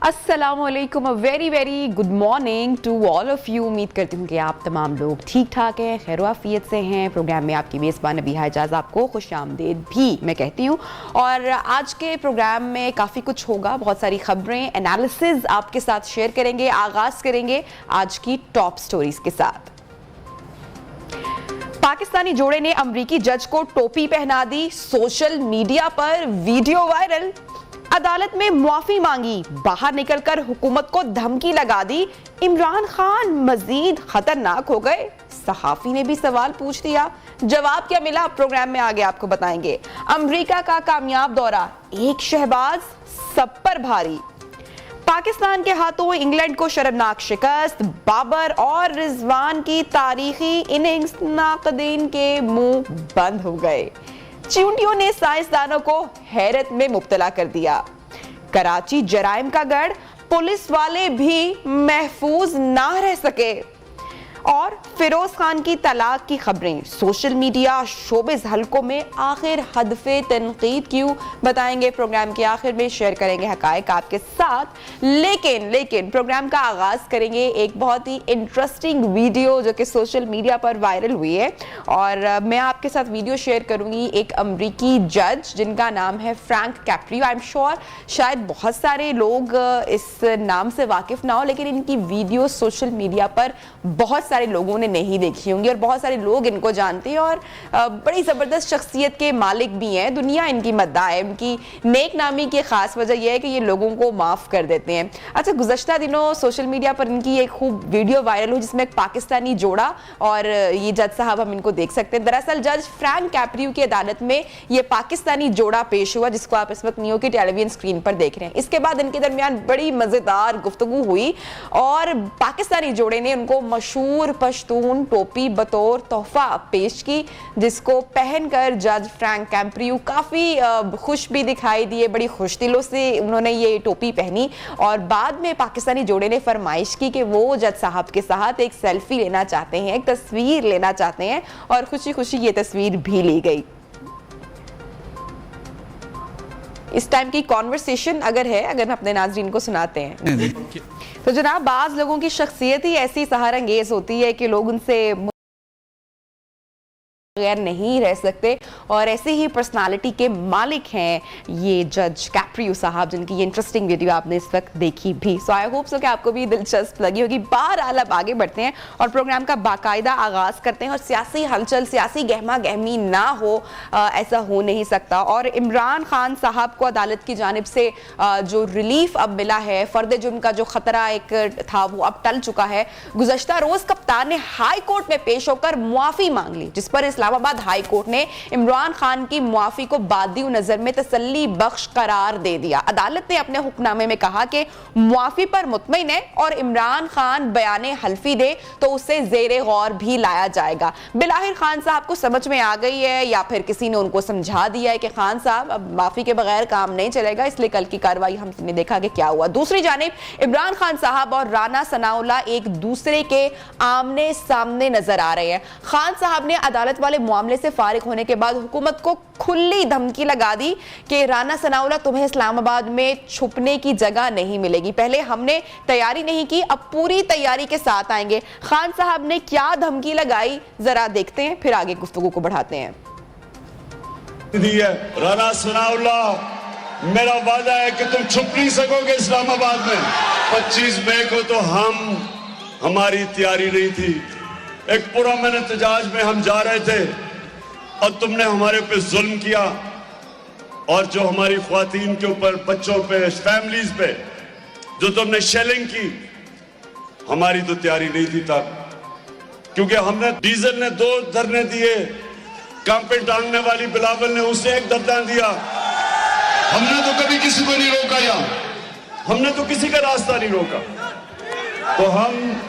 अस्सलामुअलैकुम, very very good morning to all of you. उम्मीद करती हूँ कि आप तमाम लोग ठीक ठाक हैं, खैर-ओ-आफियत से हैं। प्रोग्राम में आपकी मेज़बान नबीहा एजाज आपको खुशामदीद भी मैं कहती हूँ। और आज के प्रोग्राम में काफ़ी कुछ होगा, बहुत सारी खबरें, एनालिसिस आपके साथ शेयर करेंगे। आगाज़ करेंगे आज की टॉप स्टोरीज के साथ। पाकिस्तानी जोड़े ने अमरीकी जज को टोपी पहना दी, सोशल मीडिया पर वीडियो वायरल। अदालत में मुआफी मांगी, बाहर निकलकर हुकूमत को धमकी लगा दी। इमरान खान मजीद खतरनाक हो गए, सहाफी ने भी सवाल पूछ दिया। जवाब क्या मिला, प्रोग्राम में आगे आपको बताएंगे। अमेरिका का कामयाब दौरा, एक शहबाज सब पर भारी। पाकिस्तान के हाथों इंग्लैंड को शर्मनाक शिकस्त। बाबर और रिजवान की तारीखी इनिंग्स नाक़दीन के मुंह बंद हो गए। चींटियों ने साइंसदानों को हैरत में मुब्तला कर दिया। कराची जराइम का गढ़, पुलिस वाले भी महफूज ना रह सके। और फिरोज खान की तलाक की खबरें, सोशल मीडिया शोबिज़ हलकों में आखिर हदफे तनकीद क्यों, बताएंगे। प्रोग्राम के आखिर में शेयर करेंगे हकायक आपके साथ। लेकिन प्रोग्राम का आगाज करेंगे एक बहुत ही इंटरेस्टिंग वीडियो जो कि सोशल मीडिया पर वायरल हुई है। और मैं आपके साथ वीडियो शेयर करूंगी एक अमरीकी जज जिनका नाम है Frank Caprio. I am sure शायद बहुत सारे लोग इस नाम से वाकिफ ना हो, लेकिन इनकी वीडियो सोशल मीडिया पर बहुत सारे लोगों ने नहीं देखी होंगी और बहुत सारे लोग इनको जानते हैं। और बड़ी ज़बरदस्त शख्सियत के मालिक भी हैं, दुनिया इनकी मद्दा है। इनकी नेक नामी की ख़ास वजह यह है कि ये लोगों को माफ़ कर देते हैं। अच्छा, गुज़श्ता दिनों सोशल मीडिया पर इनकी एक खूब वीडियो वायरल हुई जिसमें एक पाकिस्तानी जोड़ा और ये जज साहब, हम इनको देख सकते हैं। दरअसल जज फ्रैंक कैप्रियो की अदालत में ये पाकिस्तानी जोड़ा पेश हुआ जिसको आप इस वक्त नियो की टेलीविजन स्क्रीन पर देख रहे हैं। इसके बाद इनके दरमियान बड़ी मज़ेदार गुफ्तगू हुई और पाकिस्तानी जोड़े ने उनको मशहूर पश्तून टोपी बतौर तोहफा पेश की, जिसको पहनकर जज फ्रैंक कैप्रियो काफी खुश भी दिखाई दिए। बड़ी खुश दिलों से उन्होंने ये टोपी पहनी और बाद में पाकिस्तानी जोड़े ने फरमाइश की कि वो जज साहब के साथ एक सेल्फी लेना चाहते हैं, एक तस्वीर लेना चाहते हैं और खुशी खुशी ये तस्वीर भी ली गई। इस टाइम की कॉन्वर्सेशन अगर अपने नाज़रीन को सुनाते हैं तो जनाब, बाज लोगों की शख्सियत ही ऐसी सहारंगेज होती है कि लोग उनसे बगैर नहीं रह सकते। और ऐसे ही पर्सनालिटी के मालिक हैं ये जज कैप्रियो साहब, जिनकी ये इंटरेस्टिंग वीडियो आपने इस वक्त देखी भी। सो आई होप सो कि आपको भी दिलचस्प लगी होगी। बहरहाल अब आगे बढ़ते हैं और प्रोग्राम का बाकायदा आगाज करते हैं। और सियासी हलचल, सियासी गहमा गहमी ना हो, ऐसा हो नहीं सकता। और इमरान खान साहब को अदालत की जानिब से जो रिलीफ अब मिला है, फर्द जुर्म का जो खतरा एक था वो अब टल चुका है। गुज़श्ता रोज कप्तान ने हाई कोर्ट में पेश होकर मुआफी मांग ली, जिस पर इस्लामाबाद हाई कोर्ट ने इमरान खान की मुआफी को बादियो नजर में तसल्ली बख्श करार दे दिया। अदालत ने अपने हुक्मनामे में कहा कि मुआफी पर मुतमईन है और इमरान खान बयाने हल्फी दे तो उसे जेरे गौर भी लाया जाएगा। बिलाहिर खान साहब को समझ में आ गई है या फिर किसी ने उनको समझा दिया है कि खान साहब अब माफी के बगैर काम नहीं चलेगा, इसलिए कल की कार्रवाई हमने देखा कि क्या हुआ। दूसरी जानिब इमरान खान साहब और राना सनाउल्लाह एक दूसरे के आमने सामने नजर आ रहे हैं। खान साहब ने अदालत वाले मामले से फारिग होने के बाद हुकूमत को खुली धमकी लगा दी कि राना सनाउल्लाह, तुम्हें इस्लामाबाद में छुपने की जगह नहीं मिलेगी। पहले हमने तैयारी नहीं की, अब पूरी तैयारी के साथ आएंगे। खान साहब ने क्या धमकी लगाई, जरा देखते हैं, फिर आगे गुफ्तगू को बढ़ाते हैं। राना सनाउल्लाह, मेरा वादा है कि तुम छुप नहीं सकोगे इस्लामाबाद में। 25 मई को तो हमारी तैयारी नहीं थी। एक पूरा मैंने एहतजाज में हम जा रहे थे और तुमने हमारे पे जुल्म किया और जो हमारी ख्वातीन के ऊपर, बच्चों पे, फैमिलीज पे जो तुमने शेलिंग की, हमारी तो तैयारी नहीं थी तब, क्योंकि हमने डीजल ने 2 धरने दिए, काम पे टांगने वाली बिलावल ने उसे 1 धरना दिया। हमने तो कभी किसी को नहीं रोका, या हमने तो किसी का रास्ता नहीं रोका। तो हम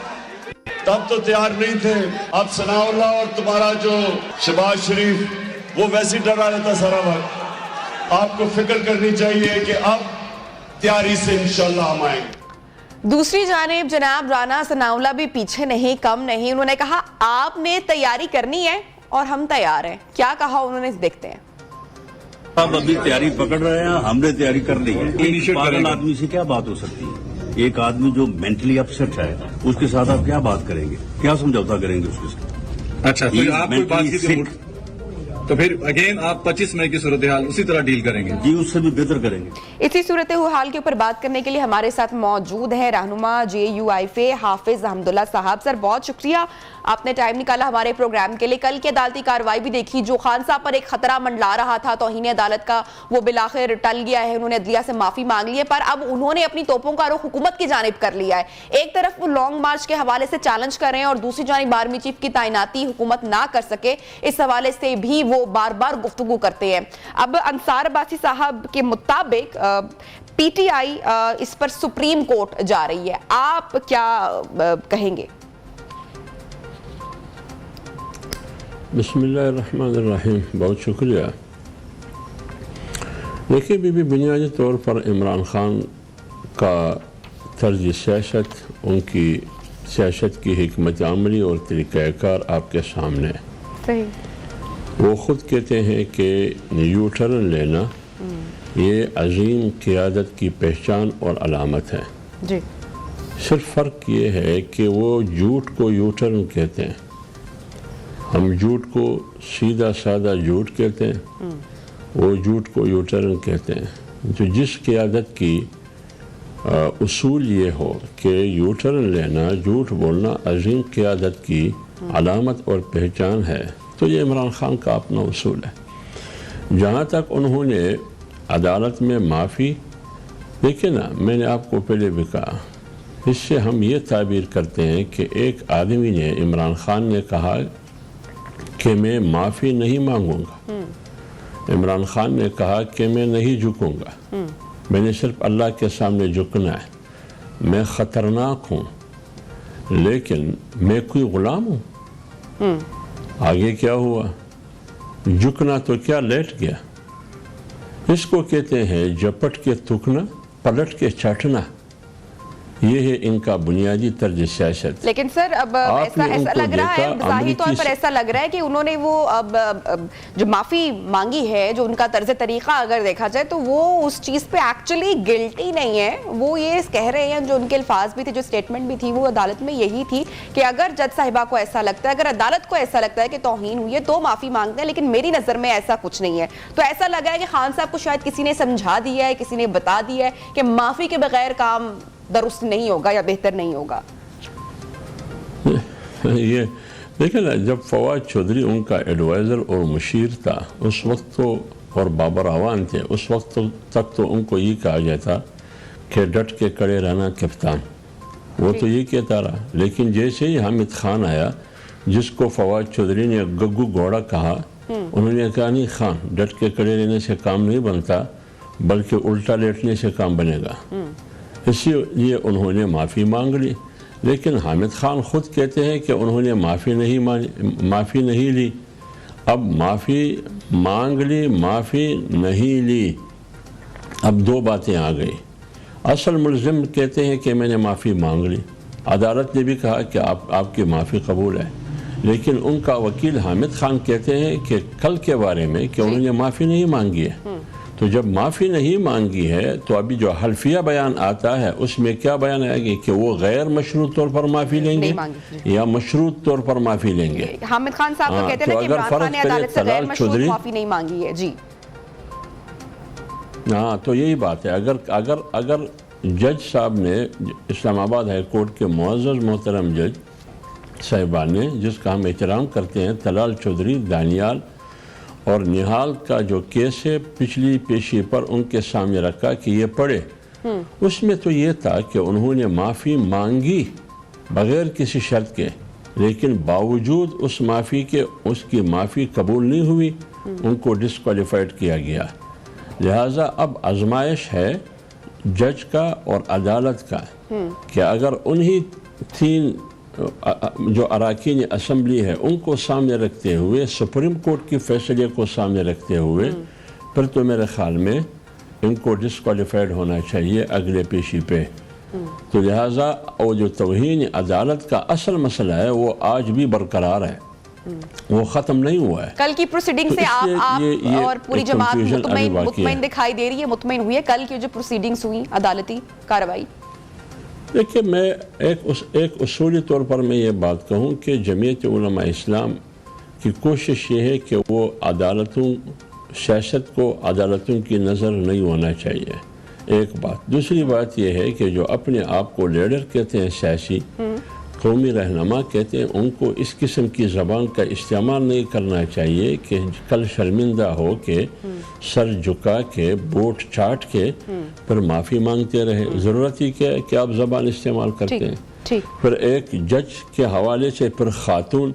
तब तो तैयार नहीं थे। अब सनाउल्लाह और तुम्हारा जो शहबाज शरीफ, वो वैसे ही डरा रहता सारा वक्त। आपको फिक्र करनी चाहिए कि अब तैयारी से इंशाल्लाह हम आएंगे। दूसरी जानिब जनाब राना सनाउल्लाह भी पीछे नहीं, कम नहीं। उन्होंने कहा आपने तैयारी करनी है और हम तैयार हैं। क्या कहा उन्होंने, देखते हैं। अब अभी तैयारी पकड़ रहे हैं, हमने तैयारी कर ली है। एक पागल आदमी से क्या बात हो सकती है? एक आदमी जो मेंटली अपसेट है उसके साथ आप क्या बात करेंगे, क्या समझौता करेंगे उसके साथ? अच्छा, तो आप कोई बात की थी, तो फिर अगेन आप 25 मई की सूरत हाल उसी तरह डील करेंगे? जी, उससे भी बेहतर करेंगे। इसी सूरत हाल के ऊपर बात करने के लिए हमारे साथ मौजूद है रहनुमा JUIFA हाफिज अहमदुल्ला साहब। सर, बहुत शुक्रिया, आपने टाइम निकाला हमारे प्रोग्राम के लिए। कल की अदालती कार्रवाई भी देखी, जो खान साहब पर एक खतरा मंडला रहा था तौहीन अदालत का, वो बिलाखिर टल गया है। उन्होंने अदलिया से माफी मांग ली है, पर अब उन्होंने अपनी तोपों का रुख हुकूमत की जानिब कर लिया है। एक तरफ वो लॉन्ग मार्च के हवाले से चैलेंज कर रहे हैं और दूसरी जानिब आर्मी चीफ की तैनाती हुकूमत ना कर सके, इस हवाले से भी वो बार बार गुफ्तगू करते हैं। अब अंसार अब्बासी साहब के मुताबिक PTI इस पर सुप्रीम कोर्ट जा रही है, आप क्या कहेंगे? बिस्मिल्लाहिर्रहमानिर्रहीम, बहुत शुक्रिया। देखिए, बीबी बुनियादी तौर पर इमरान खान का तर्ज सियासत, उनकी सियासत की हिकमत अमली और तरीक़ाकार आपके सामने है। सही। वो ख़ुद कहते हैं कि यू टर्न लेना ये अजीम क़ियादत की पहचान और अलामत है जी। सिर्फ फ़र्क ये है कि वो झूठ को यू टर्न कहते हैं, हम झूठ को सीधा सादा झूठ कहते हैं, वो झूठ को यू टर्न कहते हैं। जो जिस क़ियादत की उसूल ये हो कि यू टर्न लेना, झूठ बोलना अजीम क़ियादत की अलामत और पहचान है, तो ये इमरान खान का अपना उसूल है। जहाँ तक उन्होंने अदालत में माफ़ी, देखिए ना, मैंने आपको पहले भी कहा, इससे हम ये ताबीर करते हैं कि एक आदमी ने, इमरान खान ने कहा कि मैं माफ़ी नहीं मांगूंगा। इमरान खान ने कहा कि मैं नहीं झुकूंगा, मैंने सिर्फ अल्लाह के सामने झुकना है, मैं ख़तरनाक हूँ लेकिन मैं कोई ग़ुलाम हूँ। आगे क्या हुआ? झुकना तो क्या, लेट गया। इसको कहते हैं झपट के थूकना, पलट के चाटना। ये है इनका बुनियादी तर्ज सियासत। लेकिन सर, अब ऐसा लग रहा है, ज़ाहिर तौर पर ऐसा लग रहा है कि उन्होंने वो अब जो माफ़ी मांगी है, जो उनका तर्ज तरीक़ा अगर देखा जाए तो वो उस चीज़ पे एक्चुअली गिल्टी नहीं है। वो ये कह रहे हैं, जो उनके अल्फाज भी थे, जो स्टेटमेंट भी थी, वो अदालत में यही थी कि अगर जज साहिबा को ऐसा लगता है, अगर अदालत को ऐसा लगता है कि तौहीन हुई है तो माफ़ी मांगते हैं, लेकिन मेरी नज़र में ऐसा कुछ नहीं है। तो ऐसा लगा है कि खान साहब को शायद किसी ने समझा दिया है, किसी ने बता दिया है कि माफ़ी के बगैर काम दुरुस्त नहीं होगा या बेहतर नहीं होगा। ये देखिए ना, जब फवाद चौधरी उनका एडवाइज़र और मुशीर था उस वक्त तो, और बाबर आवान थे उस वक्त तक तो उनको ये कहा जाता कि डट के खड़े रहना कप्तान, वो तो ये कहता रहा। लेकिन जैसे ही हामिद खान आया, जिसको फवाद चौधरी ने गग्गू घोड़ा कहा, उन्होंने कहा नहीं खान, डट के खड़े रहने से काम नहीं बनता, बल्कि उल्टा लेटने से काम बनेगा। इसीलिए उन्होंने माफ़ी मांग ली। लेकिन हामिद खान ख़ुद कहते हैं कि उन्होंने माफ़ी नहीं ली। अब माफ़ी मांग ली, माफ़ी नहीं ली, अब दो बातें आ गई। असल मुल्ज़िम कहते हैं कि मैंने माफ़ी मांग ली, अदालत ने भी कहा कि आपकी माफ़ी कबूल है, लेकिन उनका वकील हामिद खान कहते हैं कि कल के बारे में कि उन्होंने माफ़ी नहीं मांगी है। तो जब माफ़ी नहीं मांगी है तो अभी जो हल्फिया बयान आता है उसमें क्या बयान आएगी कि वो गैर मशरूत तौर पर माफ़ी लेंगे या मशरूत तौर पर माफ़ी लेंगे। हामिद खान साहब तो कहते हैं कि इमरान खान ने अदालत से गैर मशरूत माफ़ी नहीं मांगी है। जी हाँ, तो यही बात है। अगर जज साहब ने, इस्लामाबाद हाई कोर्ट के मुअज़्ज़ज़ मोहतरम जज साहिबान ने, जिसका हम एहतराम करते हैं, तलाल चौधरी, दानियाल और निहाल का जो केस है पिछली पेशी पर उनके सामने रखा कि ये पढ़े, उसमें तो ये था कि उन्होंने माफ़ी मांगी बग़ैर किसी शर्त के, लेकिन बावजूद उस माफ़ी के उसकी माफ़ी कबूल नहीं हुई, उनको डिस्क्वालीफाइड किया गया। लिहाजा अब आजमाइश है जज का और अदालत का कि अगर उन्हीं तीन जो अरकान असम्बली है उनको सामने रखते हुए, सुप्रीम कोर्ट के फैसले को सामने रखते हुए, फिर तो मेरे ख्याल में इनको डिस्क्वालीफाइड होना चाहिए अगले पेशी पे। तो लिहाजा वो जो तौहीन अदालत का असल मसला है वो आज भी बरकरार है, वो ख़त्म नहीं हुआ है। कल की प्रोसीडिंग से आप ये और पूरी जमात मुतमईन दिखाई दे रही है, मुतमईन हुई है कल की जो प्रोसीडिंग्स हुई अदालती कार्रवाई? देखिए, मैं एक उसूली तौर पर मैं ये बात कहूँ कि जमीयत उलमा इस्लाम की कोशिश ये है कि वो सियासत को अदालतों की नज़र नहीं होना चाहिए, एक बात। दूसरी बात यह है कि जो अपने आप को लीडर कहते हैं, सियासी कौमी रहनुमा कहते हैं, उनको इस किस्म की ज़बान का इस्तेमाल नहीं करना चाहिए कि कल शर्मिंदा हो के सर झुका के बूट चाट के फिर माफ़ी मांगते रहे। ज़रूरत ही क्या है कि आप ज़बान इस्तेमाल करते हैं। फिर एक जज के हवाले से फिर खातून,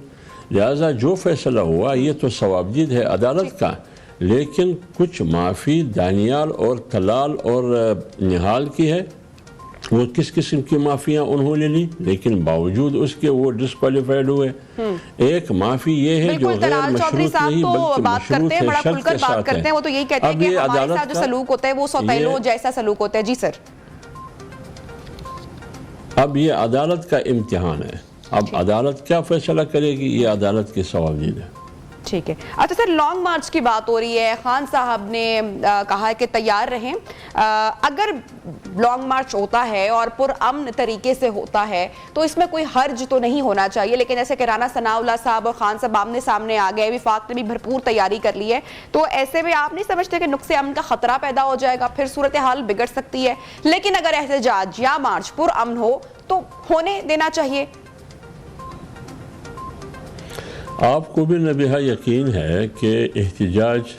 लिहाजा जो फैसला हुआ ये तो सवाबदीद है अदालत का, लेकिन कुछ माफ़ी दानियाल और तलाल और निहाल की है। वो किस किस्म की माफ़ियाँ उन्होंने ली, लेकिन बावजूद उसके वो डिस्क्वालीफाइड हुए। एक माफ़ी ये है जो गैर मशरूत नहीं बल्कि मशरूत है, शर्त के साथ है। वो तो यही कहते हैं कि हमारे साथ जो सलूक होता है वो सौतेलों जैसा सलूक होता है। जी सर, अब ये अदालत का इम्तिहान है, अब अदालत क्या फैसला करेगी ये अदालत की सवाल है। ठीक है। अच्छा सर, लॉन्ग मार्च की बात हो रही है, खान साहब ने कहा है कि तैयार रहें। अगर लॉन्ग मार्च होता है और पुरअमन तरीके से होता है तो इसमें कोई हर्ज तो नहीं होना चाहिए, लेकिन जैसे कि राना सनाउल्लाह साहब और खान साहब आमने सामने आ गए, विफाक ने भी भरपूर तैयारी कर ली है, तो ऐसे में आप नहीं समझते कि नुक्से अमन का खतरा पैदा हो जाएगा, फिर सूरत हाल बिगड़ सकती है? लेकिन अगर एहतजाज या मार्च पुरअमन हो तो होने देना चाहिए। आपको भी नबिहा यकीन है कि एहतजाज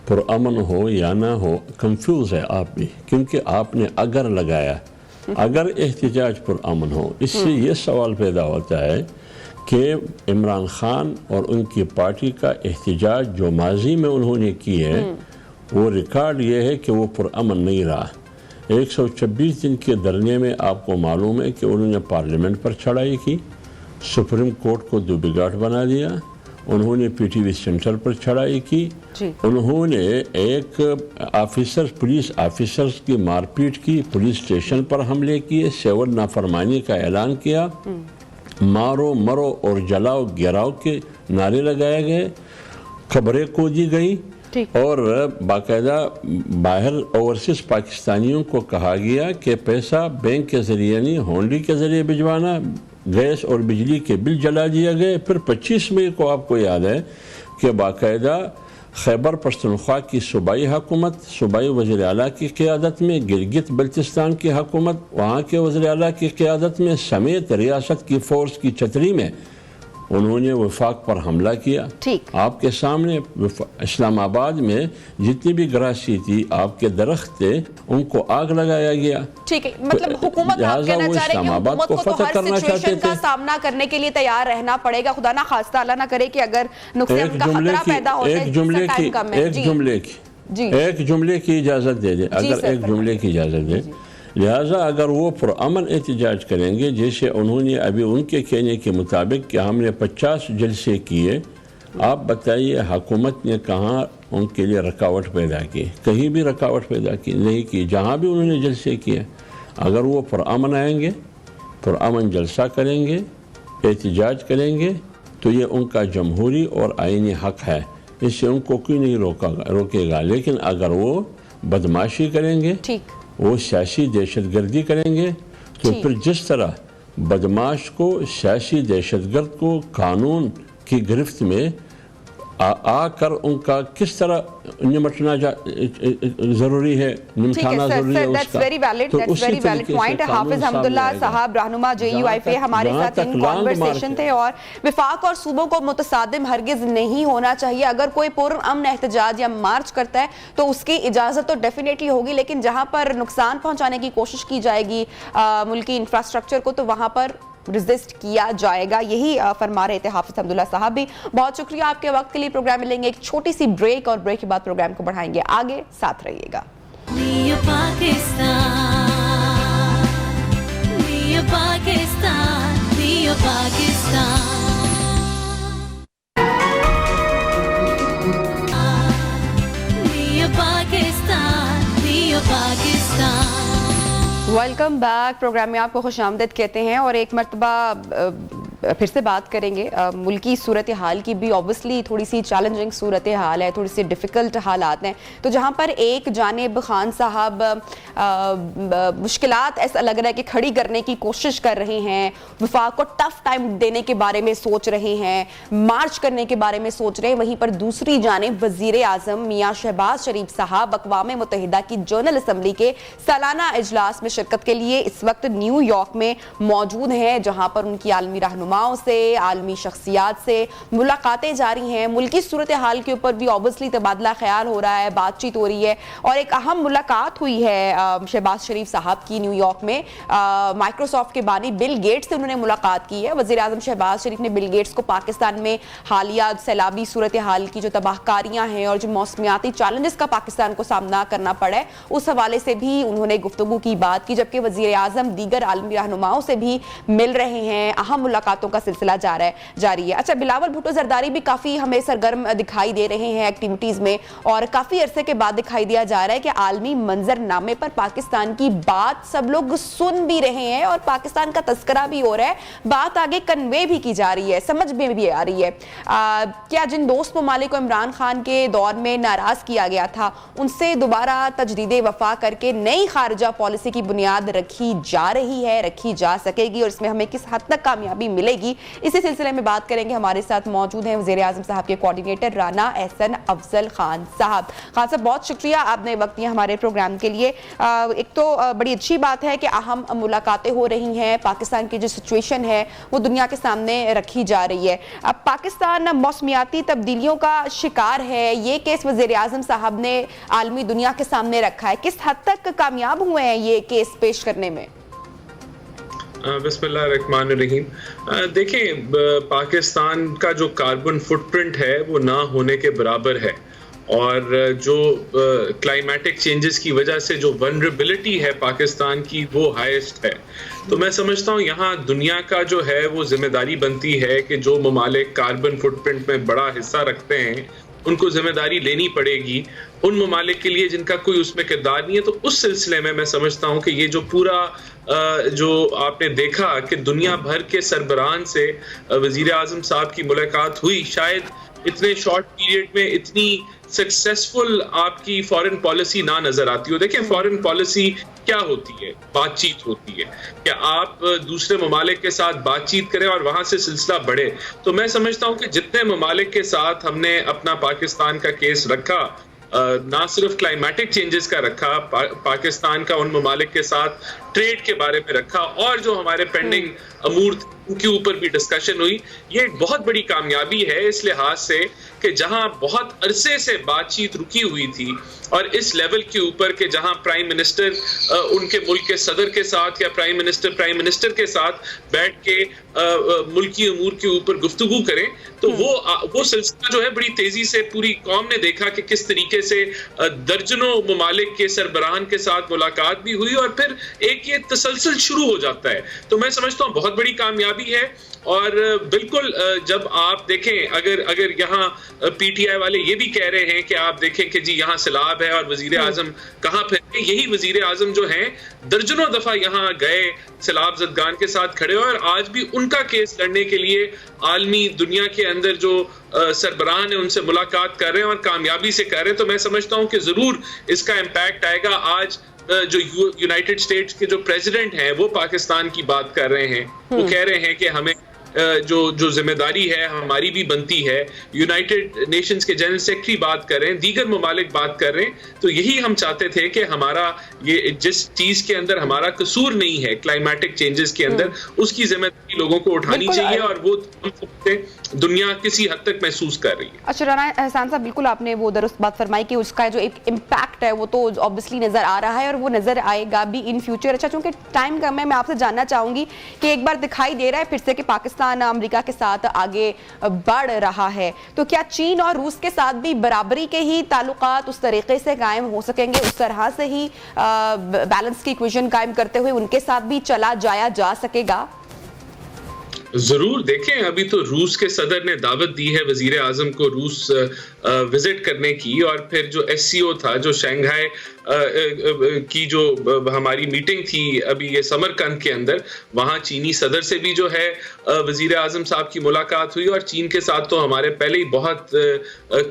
पुरअमन हो या ना हो, कंफ्यूज है आप भी, क्योंकि आपने अगर लगाया, अगर एहतजाज पुरअमन हो, इससे ये सवाल पैदा होता है कि इमरान खान और उनकी पार्टी का एहतजाज जो माजी में उन्होंने की है वो रिकॉर्ड ये है कि वो पुरअमन नहीं रहा। 126 दिन के धरने में आपको मालूम है कि उन्होंने पार्लियामेंट पर चढ़ाई की, सुप्रीम कोर्ट को दुबिगाट बना दिया, उन्होंने पीटीवी सेंटर पर चढ़ाई की, उन्होंने एक पुलिस ऑफिसर्स की मारपीट की, पुलिस स्टेशन पर हमले किए, सेवर नाफरमानी का ऐलान किया, मारो मरो और जलाओ गिराओ के नारे लगाए गए, खबरें खोदी गई और बाकायदा बाहर ओवरसीज पाकिस्तानियों को कहा गया कि पैसा बैंक के ज़रिए नहीं होंडी के ज़रिए भिजवाना, गैस और बिजली के बिल जला दिया गए। फिर 25 मई को आपको याद है कि बाकायदा खैबर पख्तूनख्वा की सूबाई हुकूमत, सूबाई वज़ीर आला की क़ियादत में, गिलगित बल्तिस्तान की हुकूमत, वहाँ के वज़ीर आला की क़ियादत में समेत रियासत की फ़ोर्स की छतरी में उन्होंने वफाक पर हमला किया। आपके सामने इस्लामाबाद में जितनी भी गरासी थी, आपके दरख्त थे, उनको आग लगाया गया। ठीक है, मतलब हुकूमत आप कहना चाह रहे हैं कि हुकूमत को तो हर सिचुएशन का सामना करने के लिए तैयार रहना पड़ेगा, खुदा ना खास्ता अल्लाह ना करे कि अगर नुकसान का खतरा पैदा हो जाए। एक जुमले की इजाज़त दे दे, अगर एक जुमले की इजाज़त दे, लिहाजा अगर वो पुरअमन एहतजाज करेंगे, जैसे उन्होंने अभी उनके कहने के मुताबिक कि हमने 50 जलसे किए, आप बताइए हुकूमत ने कहाँ उनके लिए रुकावट पैदा की? कहीं भी रुकावट पैदा की नहीं की। जहाँ भी उन्होंने जलसे किए, अगर वो पुरअमन आएंगे, पुरअमन जलसा करेंगे, एहतजाज करेंगे, तो ये उनका जमहूरी और आईनी हक है, इससे उनको कोई नहीं रोकेगा। लेकिन अगर वो बदमाशी करेंगे, वो सियासी दहशतगर्दी करेंगे, तो फिर जिस तरह बदमाश को, सियासी दहशतगर्द को कानून की गिरफ्त में आकर उनका किस तरह निमटना जरूरी है, निमटाना जरूरी है उसका। तो उसी पॉइंट हाफिज हमदुल्ला साहब रहनुमा JUIF हमारे साथ इन कॉन्वर्सेशन थे, और विफाक और सूबों को मुतसादिम हरगिज नहीं होना चाहिए। अगर कोई पुरअमन एहतजाज या मार्च करता है तो उसकी इजाजत तो डेफिनेटली होगी, लेकिन जहां पर नुकसान पहुंचाने की कोशिश की जाएगी मुल्की इंफ्रास्ट्रक्चर को, तो वहां पर रेजिस्ट किया जाएगा। यही फरमा रहे थे हाफिज हमदुल्ला साहब भी। बहुत शुक्रिया आपके वक्त के लिए। प्रोग्राम में लेंगे एक छोटी सी ब्रेक और ब्रेक के बाद प्रोग्राम को बढ़ाएंगे आगे, साथ रहिएगा। Welcome back. प्रोग्राम में आपको खुशामदीद कहते हैं और एक मरतबा फिर से बात करेंगे मुल्की सूरत हाल की भी। ऑब्वियसली थोड़ी सी चैलेंजिंग सूरत हाल है, थोड़ी सी डिफ़िकल्ट हालात हैं। तो जहाँ पर एक जानिब खान साहब मुश्किलात ऐसा लग रहा है कि खड़ी करने की कोशिश कर रहे हैं, वफाक को टफ टाइम देने के बारे में सोच रहे हैं, मार्च करने के बारे में सोच रहे हैं, वहीं पर दूसरी जानिब वज़ीर आज़म मियाँ शहबाज शरीफ साहब अक़वाम मुत्तहिदा की जनरल असम्बली के सालाना इजलास में शिरकत के लिए इस वक्त न्यूयॉर्क में मौजूद हैं, जहाँ पर उनकी आलमी रहनुमाओं से, आलमी शख्सियात से मुलाकातें जारी हैं। मुल्की सूरत हाल के ऊपर भी ऑब्वियसली तबादला ख्याल हो रहा है, बातचीत हो रही है। और एक अहम मुलाकात हुई है शहबाज शरीफ साहब की न्यूयॉर्क में। माइक्रोसॉफ्ट के बानी बिल गेट्स से उन्होंने मुलाकात की है। वज़ीर आज़म शहबाज शरीफ ने बिल गेट्स को पाकिस्तान में हालिया सैलाबी सूरत हाल की जो तबाहकारियां हैं और जो मौसमियाती चैलेंजेस का पाकिस्तान को सामना करना पड़ा है, उस हवाले से भी उन्होंने गुफ्तगू की बात की। जबकि वज़ीर आज़म दीगर आलमी रहनुमाओं से भी मिल रहे हैं, अहम मुलाकातों का सिलसिला जारी है। अच्छा, बिलावल भुट्टो जरदारी भी काफ़ी हमें सरगर्म दिखाई दे रहे हैं एक्टिविटीज़ में, और काफ़ी अरसे के बाद दिखाई दिया जा रहा है कि आलमी मंजरनामे पर पाकिस्तान की बात सब लोग सुन भी रहे हैं और पाकिस्तान का तस्करा भी हो रहा है, बात आगे कन्वे भी की जा रही है, समझ में भी आ रही है। क्या जिन दोस्त ममालिक को इमरान खान के दौर में नाराज़ किया गया था, उनसे दोबारा तजदीद वफा करके नई खारजा पॉलिसी की बुनियाद रखी जा रही है, रखी जा सकेगी, और इसमें हमें किस हद तक कामयाबी मिलेगी, इसी सिलसिले में बात करेंगे। हमारे साथ मौजूद हैं वज़ीर आज़म साहब के कोऑर्डिनेटर राना एहसन अफजल खान साहब। खान साहब, बहुत शुक्रिया आपने वक्त दिया हमारे प्रोग्राम के लिए। एक तो बड़ी अच्छी बात है कि अहम मुलाकातें हो रही हैं, पाकिस्तान की जो सिचुएशन है वो दुनिया के सामने रखी जा रही है। अब पाकिस्तान मौसमियाती तब्दीलियों का शिकार है, ये केस वज़ीर आज़म साहब ने आलमी दुनिया के सामने रखा है, किस हद तक कामयाब हुए हैं ये केस पेश करने में? बिस्मिल्लाहिर्रहमानिर्रहीम। देखें, पाकिस्तान का जो कार्बन फुटप्रिंट है वो ना होने के बराबर है, और जो क्लाइमेटिक चेंजेस की वजह से जो वनरेबिलिटी है पाकिस्तान की वो हाईएस्ट है। तो मैं समझता हूँ यहाँ दुनिया का जो है वो जिम्मेदारी बनती है कि जो ममालिक कार्बन फुटप्रिंट में बड़ा हिस्सा रखते हैं उनको जिम्मेदारी लेनी पड़ेगी उन ममालिक के लिए जिनका कोई उसमें किरदार नहीं है। तो उस सिलसिले में मैं समझता हूँ कि ये जो पूरा जो आपने देखा कि दुनिया भर के सरबराहान से वज़ीर आज़म साहब की मुलाकात हुई, शायद इतने शॉर्ट पीरियड में इतनी सक्सेसफुल आपकी फॉरेन पॉलिसी ना नजर आती हो। देखिए, फॉरेन पॉलिसी क्या होती है? बातचीत होती है कि आप दूसरे ममालिक के साथ बातचीत करें और वहां से सिलसिला बढ़े। तो मैं समझता हूं कि जितने ममालिक के साथ हमने अपना पाकिस्तान का केस रखा, ना सिर्फ क्लाइमेटिक चेंजेस का रखा, पाकिस्तान का उन ममालिक के साथ ट्रेड के बारे में रखा, और जो हमारे पेंडिंग अमूर उनके ऊपर भी डिस्कशन हुई, ये एक बहुत बड़ी कामयाबी है इस लिहाज से कि जहां बहुत अरसे से बातचीत रुकी हुई थी और इस लेवल के ऊपर कि जहां प्राइम मिनिस्टर उनके मुल्क के सदर के साथ या प्राइम मिनिस्टर के साथ बैठ के मुल्की अमूर के ऊपर गुफ्तगू करें, तो वो सिलसिला जो है बड़ी तेजी से पूरी कौम ने देखा कि किस तरीके से दर्जनों ममालिक के सरबराहान के साथ मुलाकात भी हुई और फिर एक ये तसलसल शुरू हो जाता है। तो मैं समझता हूँ बहुत बड़ी कामयाबी है। और बिल्कुल जब आप देखें, अगर यहाँ पीटीआई वाले ये भी कह रहे हैं कि आप देखें कि जी यहाँ सैलाब है और वजीर आजम कहाँ फिर, यही वजीर आजम जो हैं दर्जनों दफा यहाँ गए, सैलाब ज़दगान के साथ खड़े हुए और आज भी उनका केस लड़ने के लिए आलमी दुनिया के अंदर जो सरबराहान है उनसे मुलाकात कर रहे हैं और कामयाबी से कर रहे हैं। तो मैं समझता हूँ कि जरूर इसका इम्पैक्ट आएगा। आज जो यूनाइटेड स्टेट्स के जो प्रेसिडेंट हैं वो पाकिस्तान की बात कर रहे हैं, वो कह रहे हैं कि हमें जो जिम्मेदारी है हमारी भी बनती है। यूनाइटेड नेशंस के जनरल सेक्रेटरी बात कर रहे हैं, दीगर ममालिक बात कर रहे हैं। तो यही हम चाहते थे कि हमारा ये जिस चीज के अंदर हमारा कसूर नहीं है क्लाइमेटिक चेंजेस के अंदर, उसकी जिम्मेदारी लोगों को उठानी चाहिए और वो दुनिया किसी हद तक महसूस कर रही है। अच्छा राना एहसान साहब, बिल्कुल आपने वो दुरुस्त बात फरमाई कि उसका जो एक इम्पैक्ट है वो तो ऑब्वियसली नजर आ रहा है और वो नजर आएगा भी इन फ्यूचर। अच्छा, चूंकि टाइम कम है, मैं आपसे जानना चाहूंगी कि एक बार दिखाई दे रहा है फिर से कि पाकिस्तान अमेरिका के साथ आगे बढ़ रहा है, तो क्या चीन और रूस के साथ भी बराबरी के ही ताल्लुकात उस तरीके से कायम हो सकेंगे, उस तरह से ही बैलेंस की इक्वेशन कायम करते हुए उनके साथ भी चला जाया जा सकेगा? जरूर। देखें, अभी तो रूस के सदर ने दावत दी है वजीर आजम को रूस विजिट करने की, और फिर जो SCO था, जो शंघाई की जो हमारी मीटिंग थी अभी ये समरकंद के अंदर, वहां चीनी सदर से भी जो है वजीर आजम साहब की मुलाकात हुई और चीन के साथ तो हमारे पहले ही बहुत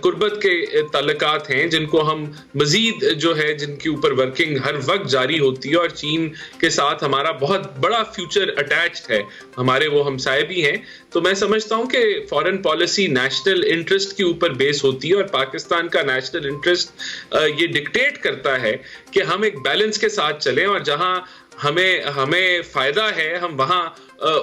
कुर्बत के ताल्लुकात हैं जिनको हम मजीद जो है जिनके ऊपर वर्किंग हर वक्त जारी होती है और चीन के साथ हमारा बहुत बड़ा फ्यूचर अटैच्ड है, हमारे वो हमसाए भी हैं। तो मैं समझता हूं कि फॉरेन पॉलिसी नेशनल इंटरेस्ट के ऊपर बेस होती है और पाकिस्तान का नेशनल इंटरेस्ट ये डिक्टेट करता है कि हम एक बैलेंस के साथ चलें और जहां हमें फायदा है हम वहां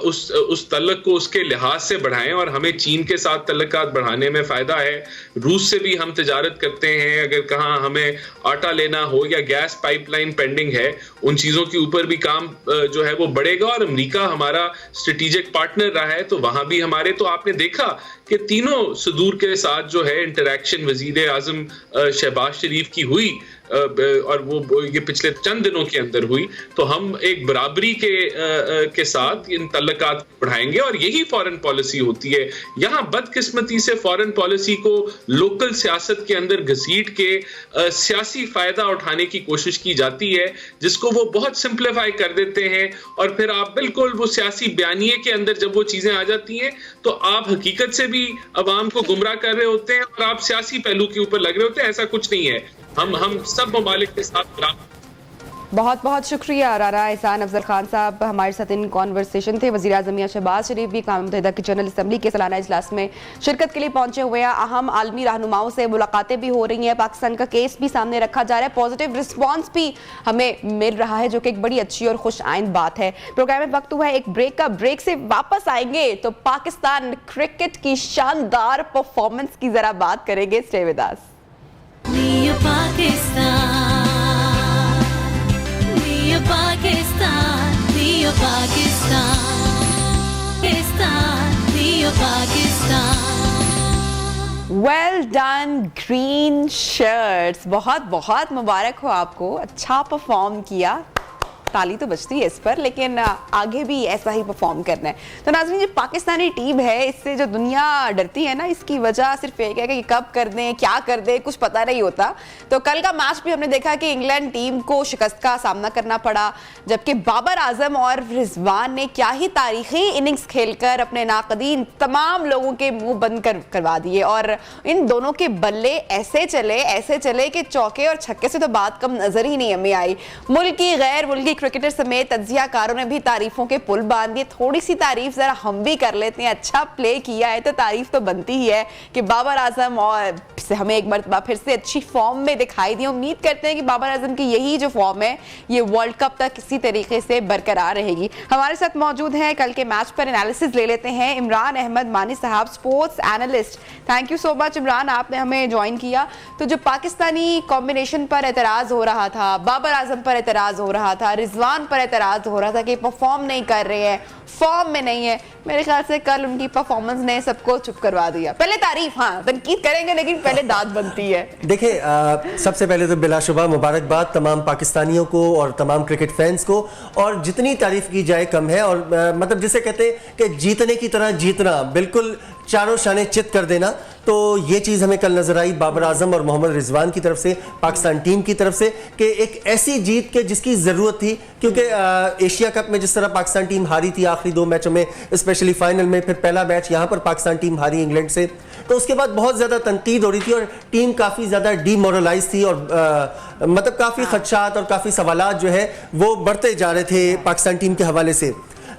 उस तल्लक को उसके लिहाज से बढ़ाएं और हमें चीन के साथ तल्लकात बढ़ाने में फायदा है। रूस से भी हम तिजारत करते हैं, अगर कहाँ हमें आटा लेना हो या गैस पाइपलाइन पेंडिंग है, उन चीजों के ऊपर भी काम जो है वो बढ़ेगा। और अमेरिका हमारा स्ट्रेटेजिक पार्टनर रहा है, तो वहां भी हमारे, तो आपने देखा कि तीनों सदूर के साथ जो है इंटरैक्शन वजीर आजम शहबाज शरीफ की हुई और वो ये पिछले चंद दिनों के अंदर हुई, तो हम एक बराबरी के साथ इन तल्लकात बढ़ाएंगे और यही फॉरेन पॉलिसी होती है। यहाँ बदकिस्मती से फॉरेन पॉलिसी को लोकल सियासत के अंदर घसीट के सियासी फायदा उठाने की कोशिश की जाती है, जिसको वो बहुत सिंप्लीफाई कर देते हैं और फिर आप बिल्कुल वो सियासी बयानिए के अंदर जब वो चीजें आ जाती हैं तो आप हकीकत से भी अवाम को गुमराह कर रहे होते हैं और आप सियासी पहलू के ऊपर लग रहे होते हैं। ऐसा कुछ नहीं है, हम सब ममालिक के साथ। बहुत बहुत शुक्रिया राना एहसान अफजल खान साहब, हमारे साथ इन कॉन्वर्सेशन थे। वज़ीर आज़म मियां शहबाज शरीफ भी अक़वाम मुत्तहिदा की जनरल असम्बली के सालाना इजलास में शिरकत के लिए पहुंचे हुए हैं। अहम आलमी रहनुमाओं से मुलाकातें भी हो रही हैं, पाकिस्तान का केस भी सामने रखा जा रहा है, पॉजिटिव रिस्पॉन्स भी हमें मिल रहा है, जो कि एक बड़ी अच्छी और खुश आइंद बात है। प्रोग्राम में वक्त हुआ है एक ब्रेक का, ब्रेक से वापस आएंगे तो पाकिस्तान क्रिकेट की शानदार परफॉर्मेंस की जरा बात करेंगे। Stay with us. Well done green shirts, बहुत बहुत मुबारक हो आपको, अच्छा परफॉर्म किया, ताली तो बजती है इस पर, लेकिन आगे भी ऐसा ही परफॉर्म करना है। तो नाज़रीन, ये पाकिस्तानी टीम है, इससे जो दुनिया डरती है ना, इसकी वजह सिर्फ एक है कि कब कर दें, क्या कर दें, कुछ पता नहीं होता। तो कल का मैच भी हमने देखा कि इंग्लैंड टीम को शिकस्त का सामना करना पड़ा, जबकि बाबर आजम और रिजवान ने क्या ही तारीखी इनिंग्स खेलकर अपने नाकदीन तमाम लोगों के मुंह बंद करवा दिए। और इन दोनों के बल्ले ऐसे चले कि चौके और छक्के से तो बात कम नजर ही नहीं हमें आई। मुल्की गैर मुल्की क्रिकेटर समेत तज्जियाकारों ने भी तारीफों के पुल बांध दिए। थोड़ी सी तारीफ जरा हम भी कर लेते हैं, अच्छा प्ले किया है तो तारीफ तो बनती ही है कि बाबर आजम और से हमें एक मरतबा फिर से अच्छी फॉर्म में दिखाई दी। उम्मीद करते हैं कि बाबर आजम की यही जो फॉर्म है ये वर्ल्ड कप तक किसी तरीके से बरकरार रहेगी। हमारे साथ मौजूद हैं कल के मैच पर एनालिसिस ले लेते हैं इमरान अहमद मानी साहब, sports analyst. Thank you so much Imran, आपने हमें ज्वाइन किया। तो जो पाकिस्तानी कॉम्बिनेशन पर एतराज हो रहा था, बाबर आजम पर एतराज हो रहा था, रिजवान पर एतराज हो रहा था कि परफॉर्म नहीं कर रहे हैं, फॉर्म में नहीं है, मेरे ख्याल से कल उनकी परफॉर्मेंस ने सबको चुप करवा दिया। पहले तारीफ, हाँ तनकीद करेंगे लेकिन पहले दाद बनती है। देखिए, सबसे पहले तो बिलाशुबा मुबारकबाद तमाम पाकिस्तानियों को और तमाम क्रिकेट फैंस को, और जितनी तारीफ की जाए कम है। और मतलब जिसे कहते हैं कि जीतने की तरह जीतना, बिल्कुल चारों शाने चित कर देना, तो ये चीज़ हमें कल नजर आई बाबर आजम और मोहम्मद रिजवान की तरफ से, पाकिस्तान टीम की तरफ से, कि एक ऐसी जीत के जिसकी ज़रूरत थी। क्योंकि एशिया कप में जिस तरह पाकिस्तान टीम हारी थी आखिरी 2 मैचों में, स्पेशली फाइनल में, फिर पहला मैच यहाँ पर पाकिस्तान टीम हारी इंग्लैंड से, तो उसके बाद बहुत ज़्यादा तनकीद हो रही थी और टीम काफ़ी ज़्यादा डीमोरलाइज थी और मतलब काफ़ी खदशात और काफ़ी सवालात जो है वो बढ़ते जा रहे थे पाकिस्तान टीम के हवाले से।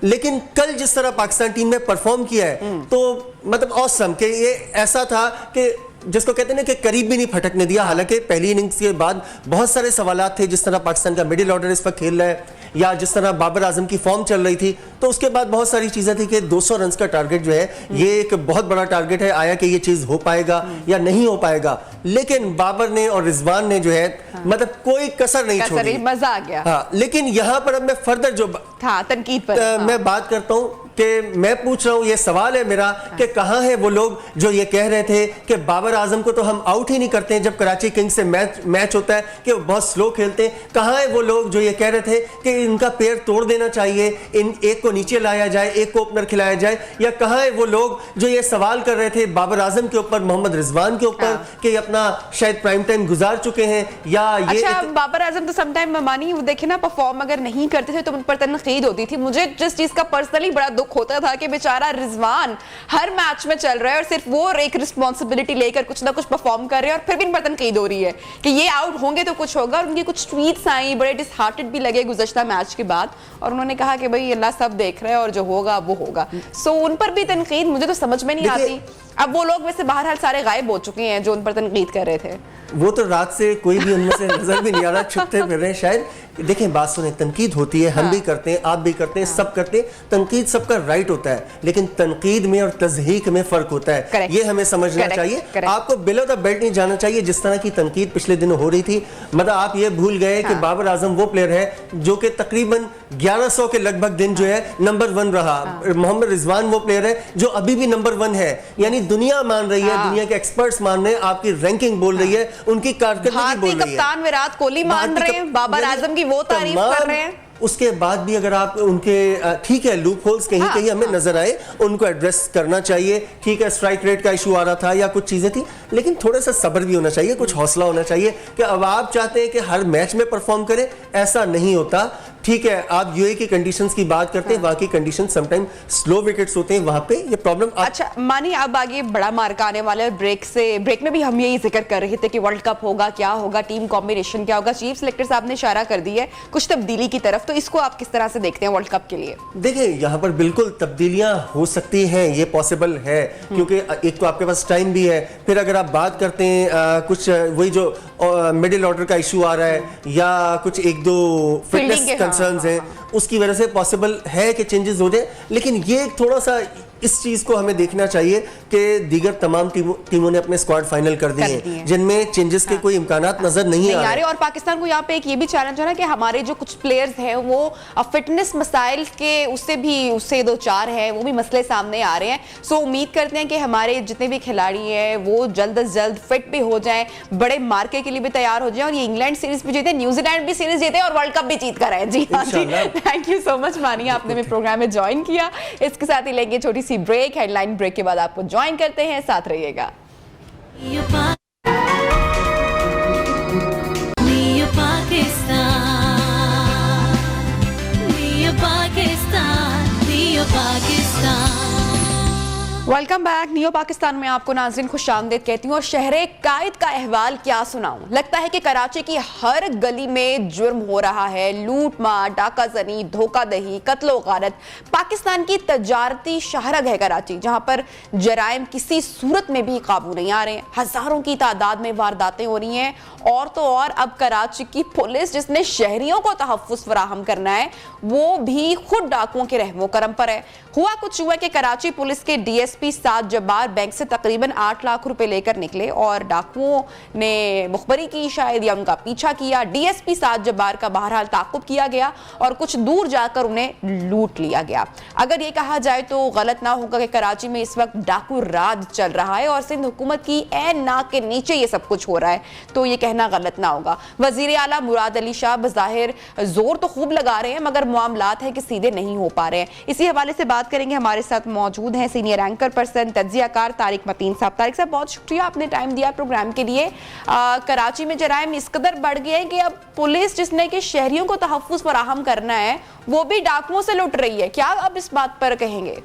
लेकिन कल जिस तरह पाकिस्तान टीम ने परफॉर्म किया है तो मतलब ऑसम, कि ये ऐसा था कि जिसको कहते हैं ना कि करीब भी नहीं फटकने दिया। हालांकि पहली इनिंग्स के बाद बहुत सारे सवालात थे, जिस तरह पाकिस्तान का मिडिल ऑर्डर इस वक्त खेल रहा है या जिस तरह बाबर आजम की फॉर्म चल रही थी, तो उसके बाद बहुत सारी चीज़ें थी कि 200 रन का टारगेट जो है ये एक बहुत बड़ा टारगेट है, आया कि ये चीज़ हो पाएगा या नहीं हो पाएगा। लेकिन बाबर ने और रिजवान ने जो है मतलब कोई कसर नहीं छोड़ी, मजा आ गया। हाँ, लेकिन यहाँ पर अब मैं फर्दर जो तनकीद पर मैं बात करता हूँ कि मैं पूछ रहा हूं, ये सवाल है मेरा कि कहां है वो लोग जो ये कह रहे थे कि बाबर आजम को तो हम आउट ही नहीं करते हैं जब कराची किंग्स से मैच होता है, कि वो बहुत स्लो खेलते हैं। कहां है वो लोग जो ये कह रहे थे कि इनका पैर तोड़ देना चाहिए, इन एक को नीचे लाया जाए, एक को ओपनर खिलाया जाए? या कहां है वो लोग जो ये सवाल कर रहे थे बाबर आजम के ऊपर, मोहम्मद रिजवान के ऊपर, कि अपना शायद प्राइम टाइम गुजार चुके हैं? या ये अच्छा, बाबर आजम तो समटाइम मानी वो देखे ना, परफॉर्म अगर नहीं करते थे तो उन पर तनकीद होती थी। मुझे जिस चीज का पर्सनली बड़ा दुख होता था कि बेचारा रिजवान हर मैच में चल रहा है और सिर्फ वो एक रिस्पॉन्सिबिलिटी लेकर कुछ ना कुछ परफॉर्म कर रहे हैं और फिर भी इन पर तनकीद हो रही है कि ये आउट होंगे तो कुछ होगा। और उनकी कुछ ट्वीट्स आई, बड़े डिसहार्टेड भी लगे गुज़श्ता मैच के बाद, और उन्होंने कहा कि भाई अल्लाह सब देख रहा है और जो होगा वो होगा। सो उन पर भी तनकीद मुझे तो समझ में नहीं आती। अब वो लोग वैसे बहरहाल सारे गायब हो चुके हैं जो उन पर तनकीद कर रहे थे। वो तो रात से कोई भी उनमें से नजर भी नहीं आ रहा, छुपते फिर रहे शायद। देखें, बात सुने, तनकीद होती है, हम भी करते हैं, आप भी करते हैं, सब करते हैं। तनकीद सबका राइट होता है, लेकिन तनकीद में और तज़हीक में फर्क होता है। ये हमें समझना चाहिए। आपको बिलो द बेल्ट नहीं जाना चाहिए। जिस तरह की तनकीद पिछले दिनों हो रही थी, मतलब आप ये भूल गए कि बाबर आजम वो प्लेयर है जो कि तकरीबन 1100 के लगभग दिन जो है नंबर 1 रहा। मोहम्मद रिजवान वो प्लेयर है जो अभी भी नंबर 1 है। यानी दुनिया मान रही है, दुनिया के एक्सपर्ट्स मान रहे हैं, आपकी रैंकिंग बोल रही है, उनकी कारकर्दगी बोल रही है। कप्तान विराट कोहली मान रहे हैं, बाबर आजम की वो तारीफ कर रहे हैं। उसके बाद भी अगर आप उनके ठीक है, लूप होल्स कहीं कहीं हमें नजर आए, उनको एड्रेस करना चाहिए। ठीक है, स्ट्राइक रेट का इशू आ रहा था या कुछ चीजें थी, लेकिन थोड़ा सा सब्र भी होना चाहिए, कुछ हौसला होना चाहिए कि अब आप चाहते हैं कि हर मैच में परफॉर्म करें, ऐसा नहीं होता। ठीक है, आप यूए की कंडीशंस की बात करते हैं, वहां की कंडीशन समटाइम स्लो विकेट्स होते हैं, वहां पे ये प्रॉब्लम। अच्छा मानी, अब आगे बड़ा मार्का आने वाला है। ब्रेक में भी हम यही जिक्र कर रहे थे कि वर्ल्ड कप होगा, क्या होगा, टीम कॉम्बिनेशन क्या होगा। चीफ सिलेक्टर साहब ने इशारा कर दी है कुछ तब्दीली की तरफ, तो इसको आप किस तरह से देखते हैं वर्ल्ड कप के लिए? देखिए, यहाँ पर बिल्कुल तब्दीलियां हो सकती हैं, ये पॉसिबल है, क्योंकि एक तो आपके पास टाइम भी है। फिर अगर आप बात करते हैं कुछ वही जो मिडिल ऑर्डर का इशू आ रहा है या कुछ एक दो फिटनेस कंसर्न्स हैं, उसकी वजह से पॉसिबल है कि चेंजेस हो जाए। लेकिन ये थोड़ा सा इस चीज को हमें देखना चाहिए कि दीगर तमाम टीमों ने अपने स्क्वाड फाइनल कर दिए हैं, जिनमें चेंजेस के कोई इम्कानात नजर नहीं आ रहे। और पाकिस्तान को यहाँ पे एक ये भी चैलेंज है ना कि हमारे जो कुछ प्लेयर्स हैं वो फिटनेस मसाइल के उससे दो चार है, वो भी मसले सामने आ रहे हैं। सो उम्मीद करते हैं कि हमारे जितने भी खिलाड़ी हैं वो जल्द अज जल्द फिट भी हो जाएं, बड़े मार्के के लिए भी तैयार हो जाएं और ये इंग्लैंड सीरीज भी जीते, न्यूजीलैंड भी सीरीज जीते और वर्ल्ड कप भी जीत कर आए। जी हाँ जी, थैंक यू सो मच मानिया, आपने मेरे प्रोग्राम में ज्वाइन किया। इसके साथ ही लेंगे छोटी सी ब्रेक, हेडलाइन ब्रेक के बाद आपको ज्वाइन करते हैं, साथ रहिएगा। Welcome back. नियो पाकिस्तान में आपको नाज़रीन खुशामदीद कहती हूँ। और शहरे कायद का अहवाल क्या सुनाऊं। लगता है कि कराची की हर गली में जुर्म हो रहा है, लूट मार, डाकाजनी, धोखाधड़ी, कत्लो गारत। पाकिस्तान की तजारती शहरग है कराची, जहां पर जराइम किसी सूरत में भी काबू नहीं आ रहे हैं। हजारों की तादाद में वारदातें हो रही हैं। और तो और अब कराची की पुलिस, जिसने शहरियों को तहफ्फुज़ फराहम करना है, वो भी खुद डाकुओं के रहमो करम पर है। हुआ कुछ हुआ कि कराची पुलिस के डीएसपी साद जब्बार बैंक से तकरीबन 8 लाख रुपए लेकर निकले और डाकुओं ने मुखबरी की शायद या उनका पीछा किया। डीएसपी साद जब्बार का बहरहाल ताक़ुब किया गया और कुछ दूर जाकर उन्हें लूट लिया गया। अगर ये कहा जाए तो गलत ना होगा कि कराची में इस वक्त डाकू राज चल रहा है और सिंध हुकूमत की ऐन नाक के नीचे ये सब कुछ हो रहा है, तो ये कहना गलत ना होगा। वजीर आला मुराद अली शाह बज़ाहिर जोर तो खूब लगा रहे हैं, मगर मामलात है कि सीधे नहीं हो पा रहे हैं। इसी हवाले से बात करेंगे। हमारे साथ मौजूद हैं सीनियर एंकर पर्सन, तज्जियाकार तारिक मतीन साहब। तारिक साहब, बहुत शुक्रिया, आपने टाइम दिया प्रोग्राम के लिए। कराची में जराइम इस कदर बढ़ गए हैं कि अब पुलिस, जिसने कि शहरियों को तहफ्फुज़ फराहम करना है, वो भी डाकुओं से लुट रही है। क्या अब इस बात पर कहेंगे?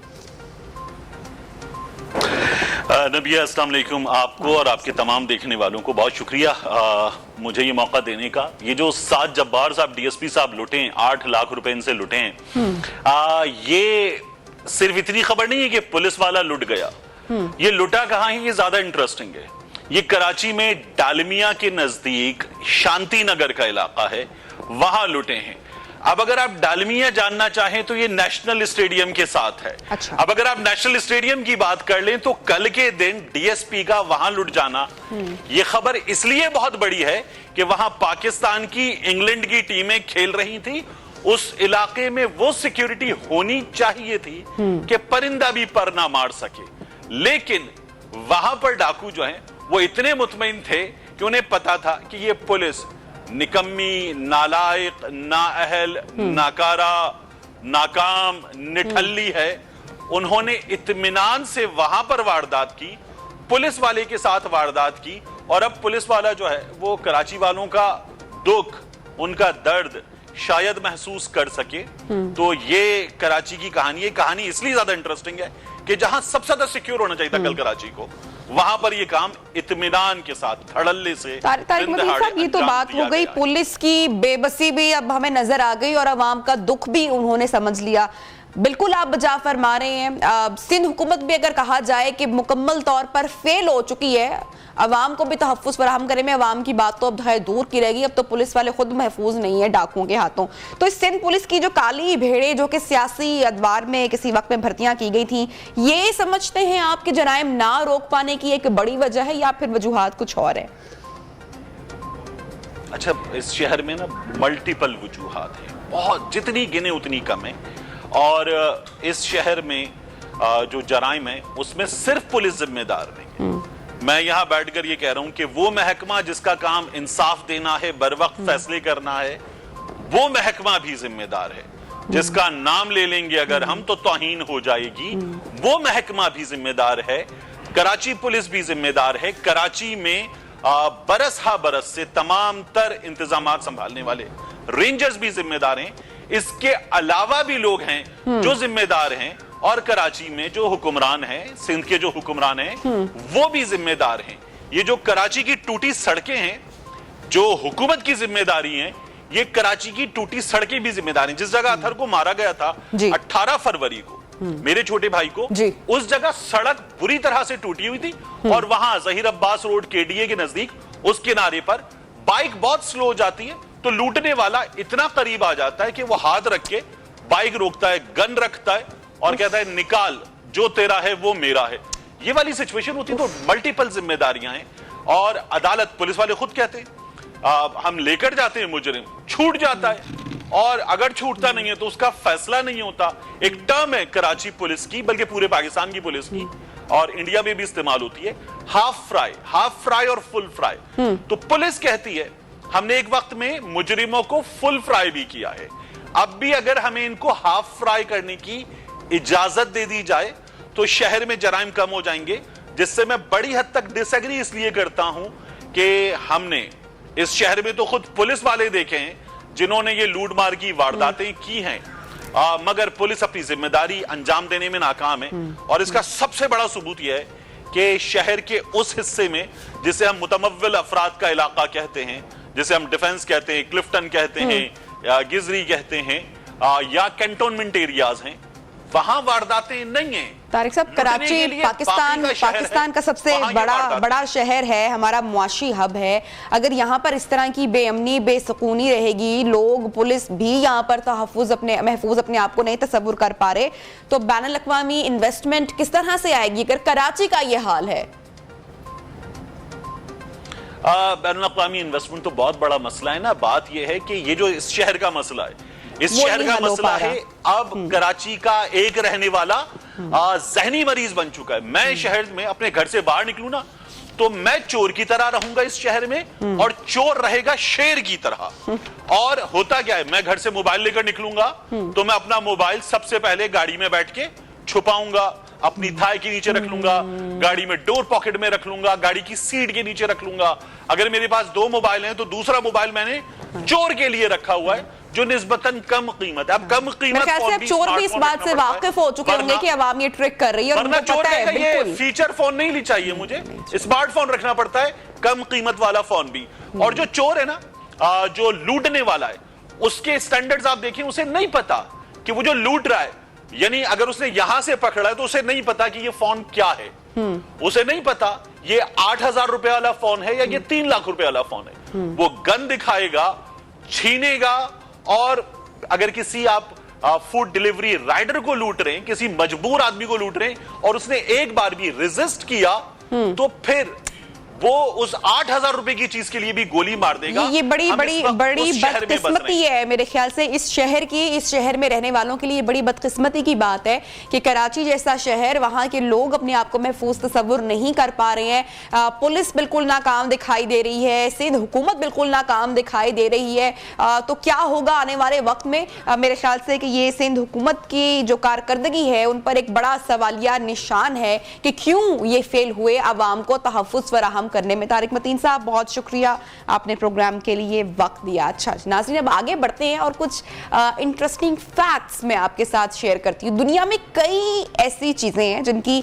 नबिया, अस्सलाम वालेकुम। आपको और आपके तमाम देखने वालों को बहुत शुक्रिया मुझे ये मौका देने का। ये जो साद जब्बार साहब डीएसपी साहब लुटे हैं, 8 लाख रुपए इनसे लुटे हैं, ये सिर्फ इतनी खबर नहीं है कि पुलिस वाला लुट गया, ये लुटा कहाँ है, ये ज्यादा इंटरेस्टिंग है। ये कराची में डालमिया के नजदीक शांति नगर का इलाका है, वहां लुटे हैं। अब अगर आप डालमिया जानना चाहें तो ये नेशनल स्टेडियम के साथ है। अच्छा। अब अगर आप नेशनल स्टेडियम की बात कर लें तो कल के दिन डीएसपी का वहां लुट जाना, ये खबर इसलिए बहुत बड़ी है कि वहां पाकिस्तान की, इंग्लैंड की टीमें खेल रही थी उस इलाके में वो सिक्योरिटी होनी चाहिए थी कि परिंदा भी पर ना मार सके। लेकिन वहां पर डाकू जो हैं वो इतने मुतमईन थे कि उन्हें पता था कि ये पुलिस निकम्मी, नालायक, नाअहल, नाकारा, नाकाम, निठल्ली है। उन्होंने इत्मीनान से वहां पर वारदात की, पुलिस वाले के साथ वारदात की, और अब पुलिस वाला जो है वो कराची वालों का दुख, उनका दर्द शायद महसूस कर सके। तो ये कराची की कहानी, ये कहानी इसलिए ज्यादा इंटरेस्टिंग है कि जहां सबसे ज्यादा सिक्योर होना चाहिए था कल कराची को, वहां पर ये काम इत्मीनान के साथ धड़ल्ले से तारिक मजीद साहब, ये तो बात हो गई पुलिस की बेबसी भी अब हमें नजर आ गई और अवाम का दुख भी उन्होंने समझ लिया। बिल्कुल आप बजा फरमा रहे हैं। सिंध हुकूमत भी अगर कहा जाए कि मुकम्मल तौर पर फेल हो चुकी है, अवाम को भी तहफ़्फ़ुज़ फराहम करे में अवाम की बात तो अब धाय दूर की रहेगी। अब तो पुलिस वाले खुद महफूज नहीं है डाकुओं के हाथों। तो इस सिंध पुलिस की जो काली भेड़े जो कि सियासी अदवार में किसी वक्त में भर्तियां की गई थी, ये समझते हैं आपके जराइम ना रोक पाने की एक बड़ी वजह है या फिर वजूहात कुछ और है? अच्छा, इस शहर में ना मल्टीपल वजूहात हैं, बहुत, जितनी गिने उतनी कम है। और इस शहर में जो जराइम है उसमें सिर्फ पुलिस जिम्मेदार नहीं है। मैं यहां बैठकर ये कह रहा हूं कि वो महकमा जिसका काम इंसाफ देना है, बर वक्त फैसले करना है, वो महकमा भी जिम्मेदार है। जिसका नाम ले लेंगे अगर हम तो तौहीन हो जाएगी, वो महकमा भी जिम्मेदार है। कराची पुलिस भी जिम्मेदार है। कराची में बरस हा बरस से तमाम तर इंतजाम संभालने वाले रेंजर्स भी जिम्मेदार हैं। इसके अलावा भी लोग हैं जो जिम्मेदार हैं, और कराची में जो हुक्मरान हैं, सिंध के जो हुक्मरान हैं, वो भी जिम्मेदार हैं। ये जो कराची की टूटी सड़कें हैं, जो हुकूमत की जिम्मेदारी है, ये कराची की टूटी सड़कें भी जिम्मेदार हैं। जिस जगह अतहर को मारा गया था 18 फरवरी को, मेरे छोटे भाई को, उस जगह सड़क बुरी तरह से टूटी हुई थी, और वहां जहीर अब्बास रोड केडीए के नजदीक उस किनारे पर बाइक बहुत स्लो हो जाती है, तो लूटने वाला इतना करीब आ जाता है कि वो हाथ रख के बाइक रोकता है, गन रखता है और कहता है निकाल, जो तेरा है वो मेरा है। ये वाली सिचुएशन होती है। तो मल्टीपल जिम्मेदारियां हैं, और अदालत, पुलिस वाले खुद कहते हैं हम लेकर जाते हैं मुजरिम, छूट जाता है, और अगर छूटता नहीं है तो उसका फैसला नहीं होता। एक टर्म है कराची पुलिस की, बल्कि पूरे पाकिस्तान की पुलिस की, और इंडिया में भी इस्तेमाल होती है, हाफ फ्राई और फुल फ्राई। तो पुलिस कहती है हमने एक वक्त में मुजरिमों को फुल फ्राई भी किया है, अब भी अगर हमें इनको हाफ फ्राई करने की इजाजत दे दी जाए तो शहर में जराइम कम हो जाएंगे। जिससे मैं बड़ी हद तक डिसएग्री इसलिए करता हूं कि हमने इस शहर में तो खुद पुलिस वाले देखे हैं जिन्होंने ये लूटमार की वारदातें की हैं, मगर पुलिस अपनी जिम्मेदारी अंजाम देने में नाकाम है। और इसका सबसे बड़ा सबूत यह है कि शहर के उस हिस्से में जिसे हम मुतमव्विल अफराद का इलाका कहते हैं, जिसे हम डिफेंस कहते हैं, क्लिफ्टन कहते हैं, या गिजरी कहते हैं, या कैंटोनमेंट एरियाज हैं, वहां वारदातें नहीं हैं। तारिक साहब, कराची पाकिस्तान का सबसे बड़ा शहर है, हमारा मुआशी हब है। अगर यहाँ पर इस तरह की बेअमनी, बेसुकूनी रहेगी, लोग, पुलिस भी यहाँ पर महफूज अपने आप को नहीं तस्वुर कर पा रहे, तो बैनुल अक़वामी इन्वेस्टमेंट किस तरह से आएगी अगर कराची का ये हाल है? बैनुल अक़वामी इन्वेस्टमेंट तो बहुत बड़ा मसला है ना। बात यह है कि ये जो इस शहर का मसला है, इस शहर का मसला है अब कराची का एक रहने वाला जहनी मरीज बन चुका है। मैं शहर में अपने घर से बाहर निकलूं ना तो मैं चोर की तरह रहूंगा इस शहर में, और चोर रहेगा शेर की तरह। और होता क्या है, मैं घर से मोबाइल लेकर निकलूंगा तो मैं अपना मोबाइल सबसे पहले गाड़ी में बैठ के छुपाऊंगा, अपनी थाई के नीचे रख लूंगा, गाड़ी में डोर पॉकेट में रख लूंगा, गाड़ी की सीट के नीचे रख लूंगा। अगर मेरे पास 2 मोबाइल हैं तो दूसरा मोबाइल मैंने चोर के लिए रखा हुआ है जो निस्बतन कम कीमत है। अब कम कीमत अब चोर भी इस बात से वाकिफ हो चुके होंगे कि अवाम ये ट्रिक कर रही है, और उनको पता है। बिल्कुल, फीचर फोन नहीं ली चाहिए मुझे, स्मार्टफोन रखना पड़ता है, कम कीमत वाला फोन भी। और जो चोर है ना, जो लूटने वाला है, उसके स्टैंडर्ड्स आप देखें, उसे नहीं पता कि वो जो लूट रहा है, यानी अगर उसने यहां से पकड़ा है तो उसे नहीं पता कि ये फोन क्या है, उसे नहीं पता ये 8,000 रुपए वाला फोन है या ये 3 लाख रुपए वाला फोन है। वो गन दिखाएगा, छीनेगा, और अगर किसी आप फूड डिलीवरी राइडर को लूट रहे हैं, किसी मजबूर आदमी को लूट रहे हैं, और उसने एक बार भी रेजिस्ट किया तो फिर वो उस 8,000 रुपए की चीज के लिए भी गोली मार देगा। ये बड़ी बदकिस्मती है मेरे ख्याल से इस शहर में रहने वालों के लिए बड़ी बदकिस्मती की बात है कि कराची जैसा शहर, वहां के लोग अपने आप को महफूज तस्वुर नहीं कर पा रहे हैं। पुलिस बिल्कुल नाकाम दिखाई दे रही है, सिंध हुकूमत बिल्कुल नाकाम दिखाई दे रही है। तो क्या होगा आने वाले वक्त में? मेरे ख्याल से कि ये सिंध हुकूमत की जो कारकर्दगी है उन पर एक बड़ा सवालिया निशान है कि क्यों ये फेल हुए आवाम को तहफ़्फ़ुज़ फराहम करने में। तारिक मतीन साहब, बहुत शुक्रिया, आपने प्रोग्राम के लिए वक्त दिया। अच्छा नाज़रीन, अब आगे बढ़ते हैं और कुछ इंटरेस्टिंग फैक्ट्स मैं आपके साथ शेयर करती हूँ। दुनिया में कई ऐसी चीज़ें हैं जिनकी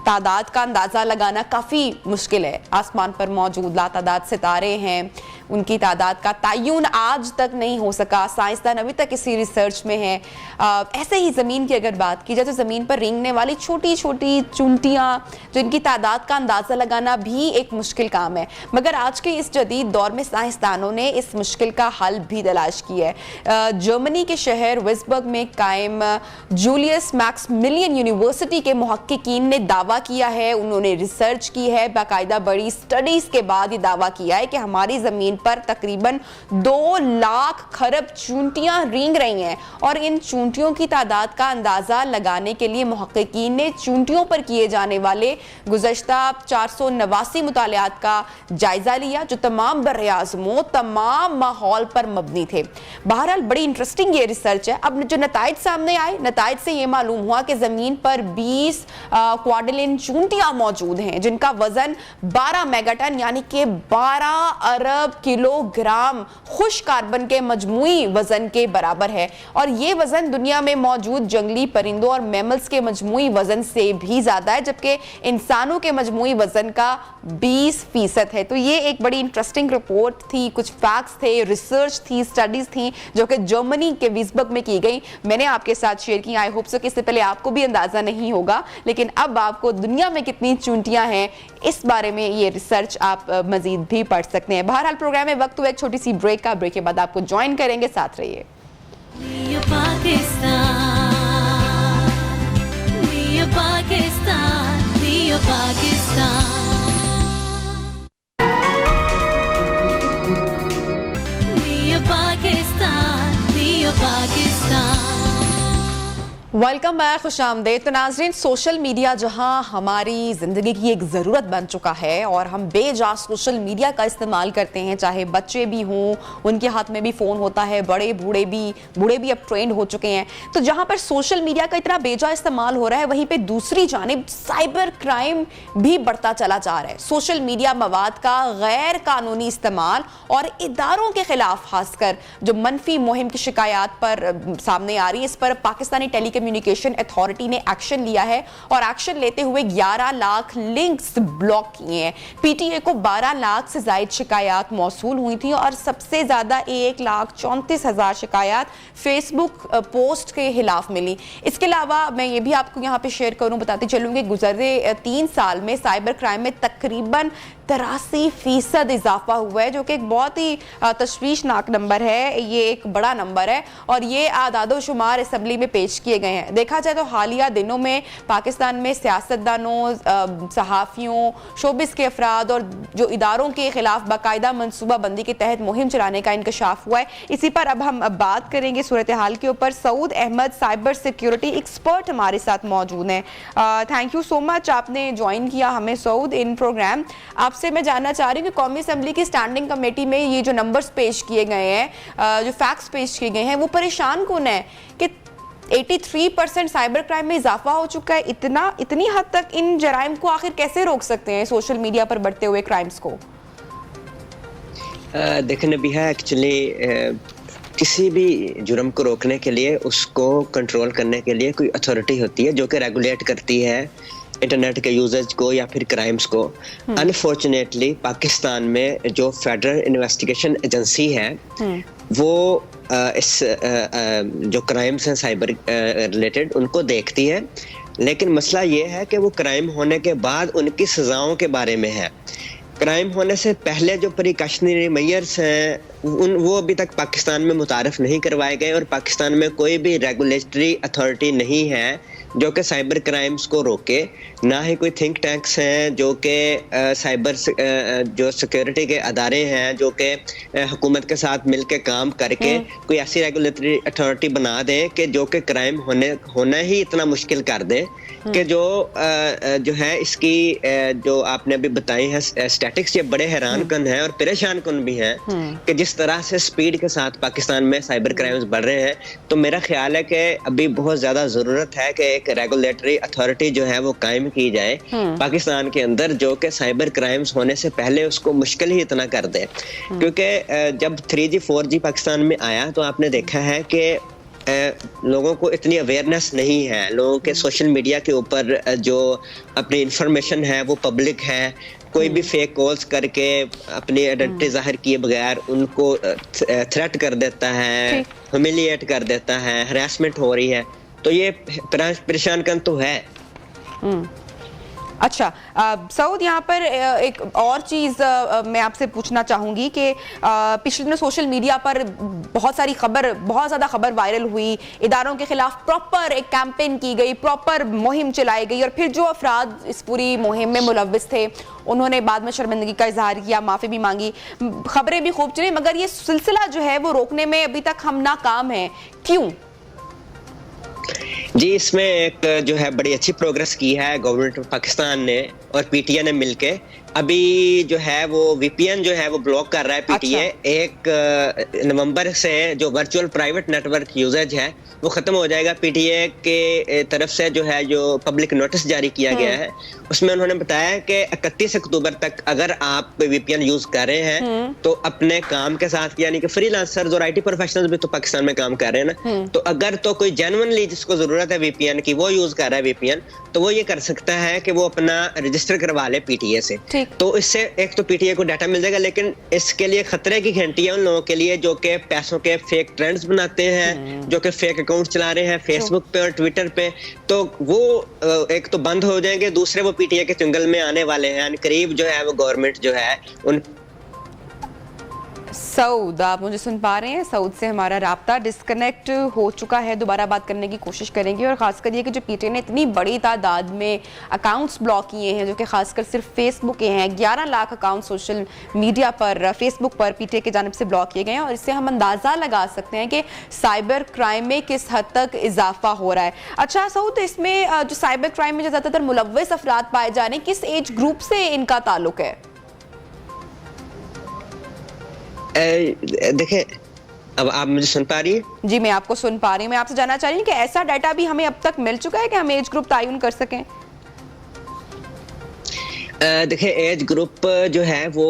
तादाद का अंदाज़ा लगाना काफ़ी मुश्किल है। आसमान पर मौजूद लातादाद सितारे हैं, उनकी तादाद का तयन आज तक नहीं हो सका, साइंसदान अभी तक इसी रिसर्च में है। ऐसे ही ज़मीन की अगर बात की जाए तो ज़मीन पर रेंगने वाली छोटी छोटी चूंटियाँ, जिनकी तादाद का अंदाज़ा लगाना भी एक मुश्किल काम है, मगर आज के इस जदीद दौर में साइंसदानों ने इस मुश्किल का हल भी तलाश किया है। जर्मनी के शहर विस्बर्ग में कायम जूलियस मैक्समिलियन यूनिवर्सिटी के मुहक्किकीन ने दावा किया है, उन्होंने रिसर्च की है, बाकायदा बड़ी स्टडीज के बाद ये दावा किया है कि हमारी ज़मीन पर तकरीबन 2 लाख खरब चूंटियां रेंग रही हैं और इन चूंटियों की तादाद का अंदाजा लगाने के लिए मुहक्किकीन ने चूंटियों पर किए जाने वाले गुज़श्ता 489 मुतालियात का जायजा लिया, जो तमाम बर्र-ए-आज़मों, तमाम माहौल पर मबनी थे। बहरहाल बड़ी इंटरेस्टिंग ये रिसर्च है। अब जो नताइज सामने आए, नताइज से ये मालूम हुआ कि ज़मीन पर 20 क्वाड्रिलियन चूंटियां मौजूद हैं जिनका वजन 12 मेगाटन यानी कि 12 अरब किलोग्राम खुश कार्बन के मजमूई वजन के बराबर है, और ये वजन दुनिया में मौजूद जंगली परिंदों और मैमल्स के मजमूई वजन से भी ज्यादा है, जबकि इंसानों के मजमूई वजन का 20% है। तो ये एक बड़ी इंटरेस्टिंग रिपोर्ट थी, कुछ फैक्ट्स थे, रिसर्च थी, स्टडीज थी जो कि जर्मनी के विस्बर्ग में की गई, मैंने आपके साथ शेयर की। आई होप सो कि इससे पहले आपको भी अंदाजा नहीं होगा, लेकिन अब आपको दुनिया में कितनी चूंटियां हैं इस बारे में ये रिसर्च आप मजीद भी पढ़ सकते हैं। बहरहाल प्रोग्राम में वक्त हुआ एक छोटी सी ब्रेक का, ब्रेक के बाद आपको ज्वाइन करेंगे, साथ रहिए। वेलकम बैक, खुशामदीद। तो नाज़रीन, सोशल मीडिया जहां हमारी ज़िंदगी की एक ज़रूरत बन चुका है और हम बेजा सोशल मीडिया का इस्तेमाल करते हैं, चाहे बच्चे भी हों, उनके हाथ में भी फ़ोन होता है, बड़े बूढ़े भी अब ट्रेंड हो चुके हैं। तो जहां पर सोशल मीडिया का इतना बेजा इस्तेमाल हो रहा है, वहीं पे दूसरी जानिब साइबर क्राइम भी बढ़ता चला जा रहा है। सोशल मीडिया मवाद का गैर कानूनी इस्तेमाल और इदारों के खिलाफ खासकर जो मनफी मुहिम की शिकायत पर सामने आ रही है, इस पर पाकिस्तानी टेलीकम्युनिकेशन अथॉरिटी ने एक्शन लिया है और एक्शन लेते हुए 11 लाख लिंक्स ब्लॉक किए हैं। पीटीए को 12 लाख से ज्यादा शिकायत मौसूल हुई थी और सबसे ज्यादा 1,34,000 शिकायत फेसबुक पोस्ट के खिलाफ मिली। इसके अलावा मैं ये भी आपको यहाँ पे शेयर करूँ, बताती चलूंगी, गुजरे 3 साल में साइबर क्राइम में तकरीबन 83% इजाफा हुआ है, जो कि एक बहुत ही तशवीशनाक नंबर है। ये एक बड़ा नंबर है और ये आदादो शुमार असम्बली में पेश किए गए हैं। देखा जाए तो हालिया दिनों में पाकिस्तान में सियासतदानों, सहाफ़ियों, शोबिस के अफराद और जो इदारों के खिलाफ बाकायदा मनसूबा बंदी के तहत मुहिम चलाने का इंकशाफ हुआ है। इसी पर अब हम बात करेंगे सूरत हाल के ऊपर। Saud Ahmad cyber security expert हमारे साथ मौजूद हैं। थैंक यू सो मच, आपने ज्वाइन किया हमें सऊद इन प्रोग्राम। आपसे मैं जानना चाह रही हूँ कि कौमी असम्बली की स्टैंडिंग कमेटी में ये जो नंबर्स पेश किए गए हैं, जो फैक्ट्स पेश किए गए हैं, वो परेशान कौन है कि 83% साइबर क्राइम में इजाफा हो चुका है? इतनी हद तक इन जराइम को आखिर कैसे रोक सकते हैं सोशल मीडिया पर बढ़ते हुए क्राइम्स को? देखिए नबीहा, एक्चुअली किसी भी जुर्म को रोकने के लिए, उसको कंट्रोल करने के लिए कोई अथॉरिटी होती है जो कि रेगुलेट करती है इंटरनेट के यूजर्स को या फिर क्राइम्स को। अनफॉर्चुनेटली पाकिस्तान में जो फेडरल इन्वेस्टिगेशन एजेंसी है वो इस जो क्राइम्स हैं साइबर रिलेटेड उनको देखती है, लेकिन मसला ये है कि वो क्राइम होने के बाद उनकी सजाओं के बारे में है। क्राइम होने से पहले जो प्रिकॉशनरी मेजर्स हैं वो अभी तक पाकिस्तान में मुतारफ नहीं करवाए गए और पाकिस्तान में कोई भी रेगुलेटरी अथॉरिटी नहीं है जो कि साइबर क्राइम्स को रोके, ना ही कोई थिंक टैंक्स हैं जो कि साइबर जो सिक्योरिटी के अदारे हैं जो कि हुकूमत के साथ मिलकर काम करके कोई ऐसी रेगुलेटरी अथॉरिटी बना दें कि जो कि क्राइम होना ही इतना मुश्किल कर दे कि जो है इसकी जो आपने अभी बताई है स्टैटिक्स, ये बड़े हैरान कन है और परेशान कन भी हैं कि जिस तरह से स्पीड के साथ पाकिस्तान में साइबर क्राइम्स बढ़ रहे हैं। तो मेरा ख्याल है कि अभी बहुत ज्यादा जरूरत है कि एक रेगुलेटरी अथॉरिटी जो है वो कायम की जाए पाकिस्तान के अंदर, जो कि साइबर क्राइम्स होने से पहले उसको मुश्किल ही इतना कर दे। क्योंकि जब 3G 4G पाकिस्तान में आया तो आपने देखा है कि लोगों को इतनी अवेयरनेस नहीं है, लोगों के सोशल मीडिया के ऊपर जो अपनी इंफॉर्मेशन है वो पब्लिक है, कोई भी फेक कॉल्स करके अपनी आइडेंटिटी जाहिर किए बगैर उनको थ्रेट कर देता है, ह्यूमिलिएट कर देता है, हरासमेंट हो रही है, तो ये परेशान कन तो है। अच्छा सऊद, यहाँ पर एक और चीज़ मैं आपसे पूछना चाहूँगी कि पिछले दिनों सोशल मीडिया पर बहुत ज़्यादा खबर वायरल हुई, इदारों के खिलाफ प्रॉपर एक कैंपेन की गई, प्रॉपर मुहिम चलाई गई और फिर जो अफराद इस पूरी मुहिम में मुलव्विस थे उन्होंने बाद में शर्मिंदगी का इजहार किया, माफ़ी भी मांगी, खबरें भी खूब चली, मगर ये सिलसिला जो है वो रोकने में अभी तक हम नाकाम हैं। क्यों? जी, इसमें एक जो है बड़ी अच्छी प्रोग्रेस की है गवर्नमेंट ऑफ पाकिस्तान ने और पीटीए ने मिलके। अभी जो है वो वीपीएन जो है वो ब्लॉक कर रहा है पीटीए। 1 नवंबर से जो वर्चुअल प्राइवेट नेटवर्क यूजेज है वो खत्म हो जाएगा। पीटीए के तरफ से जो है जो पब्लिक नोटिस जारी किया गया है उसमें उन्होंने बताया कि 31 अक्टूबर तक अगर आप वीपीएन यूज कर रहे हैं तो अपने काम के साथ, यानी कि फ्रीलांसर्स और आईटी प्रोफेशनल्स भी तो पाकिस्तान में काम कर रहे हैं ना, तो अगर तो कोई जेन्युइनली जिसको जरूरत है वीपीएन की वो यूज कर रहा है वीपीएन, तो वो ये कर सकता है कि वो अपना रजिस्टर करवा ले पीटीए से। तो इससे एक तो पीटीए को डाटा मिल जाएगा, लेकिन इसके लिए खतरे की घंटी है उन लोगों के लिए जो कि पैसों के फेक ट्रेंड्स बनाते हैं, जो कि फेक अकाउंट चला रहे हैं फेसबुक पे और ट्विटर पे। तो वो एक तो बंद हो जाएंगे, दूसरे वो पीटीए के चंगल में आने वाले हैं। करीब जो है वो गवर्नमेंट जो है उन सऊद, आप मुझे सुन पा रहे हैं? सऊद से हमारा राब्ता डिस्कनेक्ट हो चुका है, दोबारा बात करने की कोशिश करेंगे। और खासकर ये कि जो पीटीए ने इतनी बड़ी तादाद में अकाउंट्स ब्लॉक किए हैं जो कि खासकर सिर्फ फेसबुक के हैं, 11 लाख अकाउंट सोशल मीडिया पर फेसबुक पर पीटीए की जानिब से ब्लॉक किए गए हैं, और इससे हम अंदाज़ा लगा सकते हैं कि साइबर क्राइम में किस हद तक इजाफा हो रहा है। अच्छा सऊद, इसमें जो साइबर क्राइम में जो ज़्यादातर मुलव्विस अफराद पाए जा रहे हैं, किस एज ग्रुप से इनका ताल्लुक है? देखें, अब आप मुझे सुन पा रही हैं? जी, मैं आपको सुन पा रही हूँ। मैं आपसे जानना चाह रही हूँ कि ऐसा डाटा भी हमें अब तक मिल चुका है कि हम एज ग्रुप तयन कर सकें? देखिए, एज ग्रुप जो है वो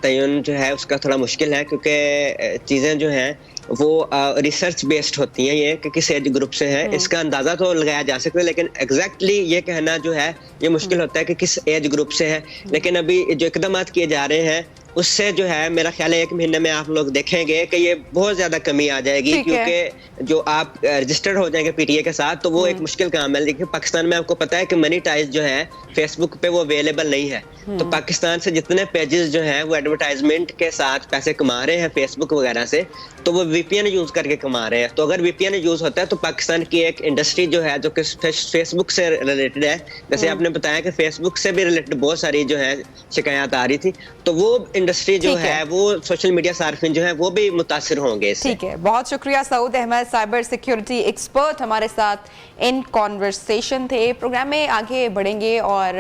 तयन जो है उसका थोड़ा मुश्किल है, क्योंकि चीज़ें जो हैं वो रिसर्च बेस्ड होती हैं। ये कि किस एज ग्रुप से है इसका अंदाज़ा तो लगाया जा सकता है, लेकिन एग्जैक्टली ये कहना जो है ये मुश्किल होता है कि किस एज ग्रुप से है। लेकिन अभी जो इकदाम किए जा रहे हैं उससे जो है मेरा ख्याल है 1 महीने में आप लोग देखेंगे कि ये बहुत ज्यादा कमी आ जाएगी, क्योंकि जो आप रजिस्टर्ड हो जाएंगे पीटीए के साथ तो वो एक मुश्किल काम है। लेकिन पाकिस्तान में आपको पता है कि मनी टाइज जो है फेसबुक पे वो अवेलेबल नहीं है, तो पाकिस्तान से जितने पेजेस जो हैं वो एडवर्टाइजमेंट के साथ पैसे कमा रहे हैं फेसबुक वगैरह से, तो वो वीपीएन यूज करके कमा रहे हैं। तो अगर वीपीएन यूज होता है तो पाकिस्तान की एक इंडस्ट्री जो है जो कि फेसबुक से रिलेटेड है, जैसे आपने बताया कि फेसबुक से भी रिलेटेड बहुत सारी जो है शिकायत आ रही थी, तो वो इंडस्ट्री जो है वो सोशल मीडिया सार्फिन जो है वो भी मुतासिर होंगे इससे। ठीक है, बहुत शुक्रिया Saud Ahmad, cyber security expert हमारे साथ इन कॉन्वर्सेशन थे। प्रोग्राम में आगे बढ़ेंगे और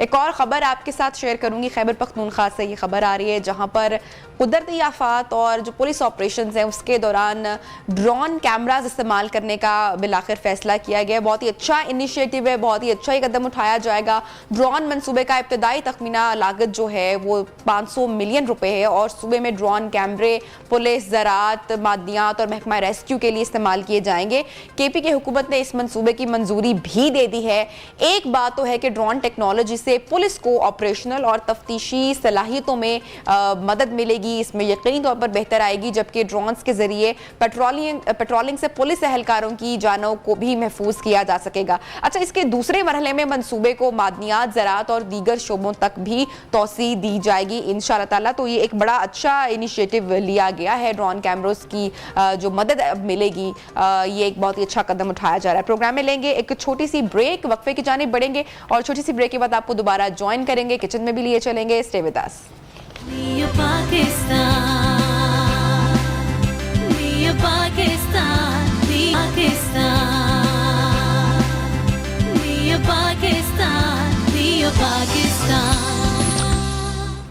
एक और खबर आपके साथ शेयर करूंगी। खैबर पख्तूनख्वा से ये खबर आ रही है जहां पर कुदरती आफात और जो पुलिस ऑपरेशंस हैं उसके दौरान ड्रोन कैमराज इस्तेमाल करने का बिलाखिर फैसला किया गया। बहुत ही अच्छा इनिशिएटिव है, बहुत ही अच्छा ही कदम उठाया जाएगा। ड्रोन मंसूबे का इब्तदाई तखमीना लागत जो है वो 500 मिलियन रुपए है और सूबे में ड्रोन कैमरे पुलिस, ज़राअत, मादियात और महकमा रेस्क्यू के लिए इस्तेमाल किए जाएंगे। केपी की हुकूमत ने इस मंसूबे की मंजूरी भी दे दी है। एक बात तो है कि ड्रोन टेक्नोलॉजी से पुलिस को ऑपरेशनल और तफ्तीशी सलाहियतों में मदद मिलेगी, इसमें यकीनी तौर पर बेहतर आएगी, जबकि ड्रोन्स के जरिए पेट्रोलिंग से पुलिस एहलकारों की जानों को भी महफूज किया जा सकेगा। अच्छा, इसके दूसरे मरहले में मंसूबे को मादनियात, ज़राअत और दीगर शोबों तक भी तोसी दी जाएगी इंशाअल्लाह ताला। तो ये एक बड़ा अच्छा इनिशिएटिव लिया गया है। ड्रोन कैमरों की जो मदद अब मिलेगी, ये एक बहुत ही अच्छा कदम उठाया जा रहा है। प्रोग्राम में लेंगे एक छोटी सी ब्रेक, वक्फे की जानिब बढ़ेंगे और छोटी सी ब्रेक के बाद आपको दोबारा ज्वाइन करेंगे, किचन में भी लिए चलेंगे। Stay with us.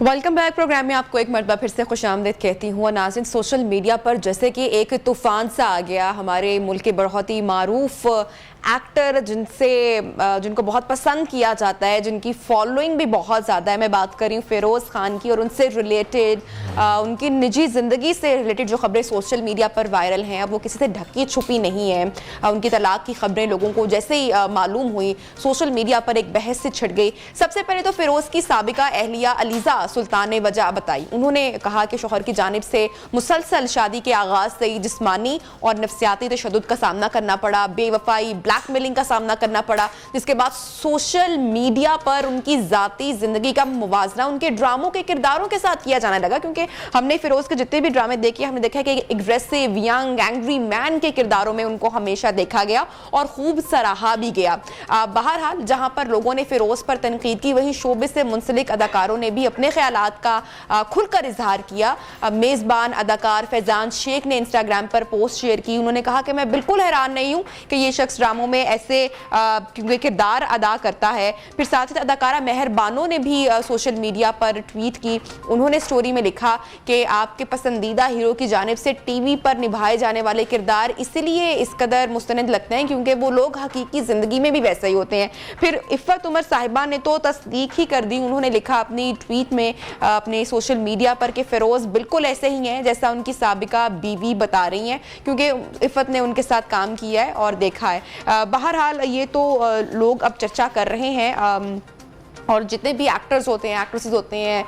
Welcome back. Programme में आपको एक मरतबा फिर से खुशामदीद कहती हूँ। नाज़रीन, सोशल मीडिया पर जैसे कि एक तूफान सा आ गया, हमारे मुल्क के बहुत ही मारूफ एक्टर जिनको बहुत पसंद किया जाता है, जिनकी फॉलोइंग भी बहुत ज़्यादा है, मैं बात कर रही हूँ फ़िरोज़ खान की, और उनसे रिलेटेड उनकी निजी ज़िंदगी से रिलेटेड जो खबरें सोशल मीडिया पर वायरल हैं, अब वो किसी से ढकी छुपी नहीं है। उनकी तलाक की खबरें लोगों को जैसे ही मालूम हुई, सोशल मीडिया पर एक बहस से छिड़ गई। सबसे पहले तो फ़िरोज़ की साबिका अहलिया अलीज़ा सुल्तान ने वजह बताई। उन्होंने कहा कि शौहर की जानिब से मुसलसल शादी के आगाज़ से ही जिस्मानी और नफ्सियाती तशद्दुद का सामना करना पड़ा, बेवफाई, ब्लैकमेलिंग का सामना करना पड़ा, जिसके बाद सोशल मीडिया पर उनकी ज़ाती ज़िंदगी का मुवाजना उनके ड्रामों के किरदारों के साथ किया जाने लगा। क्योंकि हमने फ़िरोज़ के जितने भी ड्रामे देखे, हमने देखा कि एग्रेसिव, यंग, एंग्री मैन के किरदारों में उनको हमेशा देखा गया और खूब सराहा भी गया। बहरहाल, जहाँ पर लोगों ने फ़िरोज़ पर तनकीद की, वहीं शोबे से मुंसलिक अदाकारों ने भी अपने ख्यालात का खुलकर इजहार किया। मेज़बान अदाकार फैज़ान शेख ने इंस्टाग्राम पर पोस्ट शेयर की। उन्होंने कहा कि मैं बिल्कुल हैरान नहीं हूँ कि ये शख्स ड्रामों में ऐसे किरदार अदा करता है। फिर साथ ही अदाकारा मेहर बानो ने भी सोशल मीडिया पर ट्वीट की। उन्होंने स्टोरी में लिखा कि आपके पसंदीदा हीरो की जानिब से टीवी पर निभाए जाने वाले किरदार इसलिए इस कदर मुस्तनद लगते हैं क्योंकि वो लोग हकीकी ज़िंदगी में भी वैसे ही होते हैं। फिर इफ़्फ़त उमर साहिबा ने तो तस्दीक ही कर दी। उन्होंने लिखा अपनी ट्वीट में अपने सोशल मीडिया पर कि फ़िरोज़ बिल्कुल ऐसे ही हैं जैसा उनकी साबिका बीवी बता रही हैं, क्योंकि इफ़्फ़त ने उनके साथ काम किया है और देखा है। बहरहाल, ये तो लोग अब चर्चा कर रहे हैं, और जितने भी एक्टर्स होते हैं, एक्ट्रेसेस होते हैं,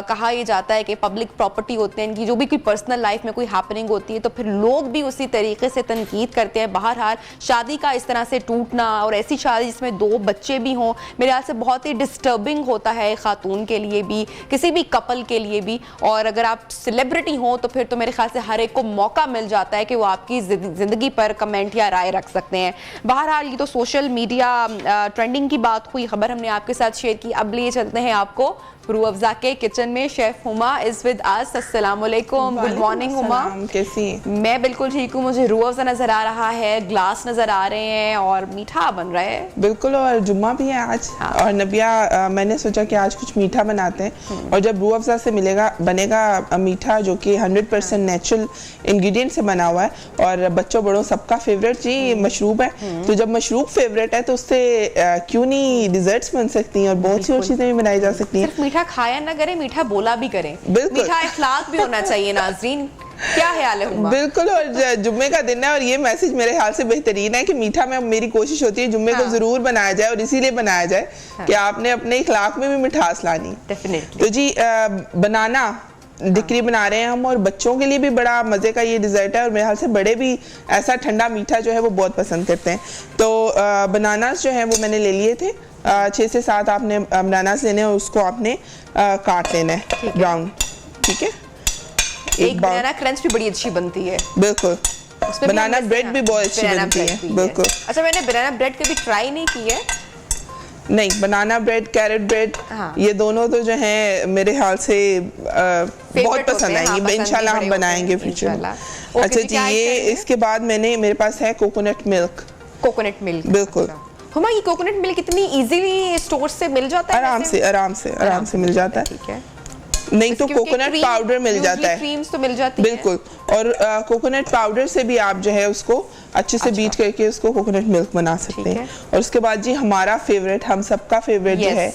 कहा यह जाता है कि पब्लिक प्रॉपर्टी होते हैं, इनकी जो भी कोई पर्सनल लाइफ में कोई हैपनिंग होती है तो फिर लोग भी उसी तरीके से तनकीद करते हैं। बहरहाल, शादी का इस तरह से टूटना और ऐसी शादी जिसमें 2 बच्चे भी हों, मेरे ख्याल से बहुत ही डिस्टर्बिंग होता है खातून के लिए भी, किसी भी कपल के लिए भी। और अगर आप सेलिब्रिटी हों तो फिर तो मेरे ख्याल से हर एक को मौका मिल जाता है कि वो आपकी ज़िंदगी पर कमेंट या राय रख सकते हैं। बहरहाल, ये तो सोशल मीडिया ट्रेंडिंग की बात हुई, खबर हमने आपके साथ शेयर की। अब लिए चलते हैं आपको रूह अफ़ज़ा के किचन में। Chef Huma is with us. अस्सलाम वालेकुम, गुड मॉर्निंग हुमा। कैसी? मैं बिल्कुल ठीक हूँ। मुझे रूह अफ़ज़ा नज़र आ रहा है, ग्लास नज़र आ रहे हैं और मीठा बन रहा है। बिल्कुल, और जुम्मा भी है आज। हाँ। और नबिया, मैंने सोचा कि आज कुछ मीठा बनाते हैं, और जब रूह अफ़ज़ा से बनेगा मीठा जो कि 100% नेचुरल इंग्रेडिएंट से बना हुआ है और बच्चों बड़ों सबका फेवरेट जी मशरूब है। तो जब मशरूब फेवरेट है तो उससे क्यों नहीं डिजर्ट्स बन सकती हैं और बहुत सी और चीज़ें भी बनाई जा सकती हैं। मीठा खाया ना करें, मीठा बोला भी करें। मीठा इखलाक भी होना चाहिए। नाज़रीन, क्या ख्याल है हुमा? बिल्कुल, और जुम्मे का दिन है और ये मैसेज मेरे ख्याल से बेहतरीन है कि मीठा में मेरी कोशिश होती है जुम्मे को जरूर बनाया जाए, और इसीलिए बनाया जाए कि आपने अपने इखलाक में भी मिठास लानी। डेफिनेटली। तो जी, बनाना डिक्री बना रहे हैं हम, और बच्चों के लिए भी बड़ा मज़े का ये डिज़र्ट है, और मेरे ख्याल से बड़े भी ऐसा ठंडा मीठा जो है वो बहुत पसंद करते हैं। तो बनानास जो है वो मैंने ले लिए थे, 6 से 7 आपने बनानास लेने हैं और उसको आपने काट लेना है ब्राउन। ठीक है, एक बनाना क्रंच भी बड़ी अच्छी बनती है। बिल्कुल, बनाना ब्रेड भी बहुत अच्छी बनती है। बिल्कुल। अच्छा, मैंने बनाना ब्रेड कभी ट्राई नहीं की है। नहीं, बनाना ब्रेड, कैरेट ब्रेड, ये दोनों तो जो है मेरे ख्याल से बहुत पसंद आएंगे। इंशाल्लाह हम बनाएंगे फ्यूचर में। अच्छा जी, ये इसके बाद मेरे पास है कोकोनट मिल्क। कोकोनट मिल्क, बिल्कुल। हुमा, ये कोकोनट मिल्क इतनी इजीली स्टोर से मिल जाता है? आराम से मिल जाता है। ठीक है। नहीं तो कोकोनट पाउडर मिल जाता है। क्रीम्स तो मिल जाती है। बिल्कुल, और कोकोनट पाउडर से भी आप जो है उसको अच्छे से बीट करके उसको कोकोनट मिल्क बना सकते हैं। और उसके बाद जी हमारा फेवरेट, हम सबका फेवरेट जो है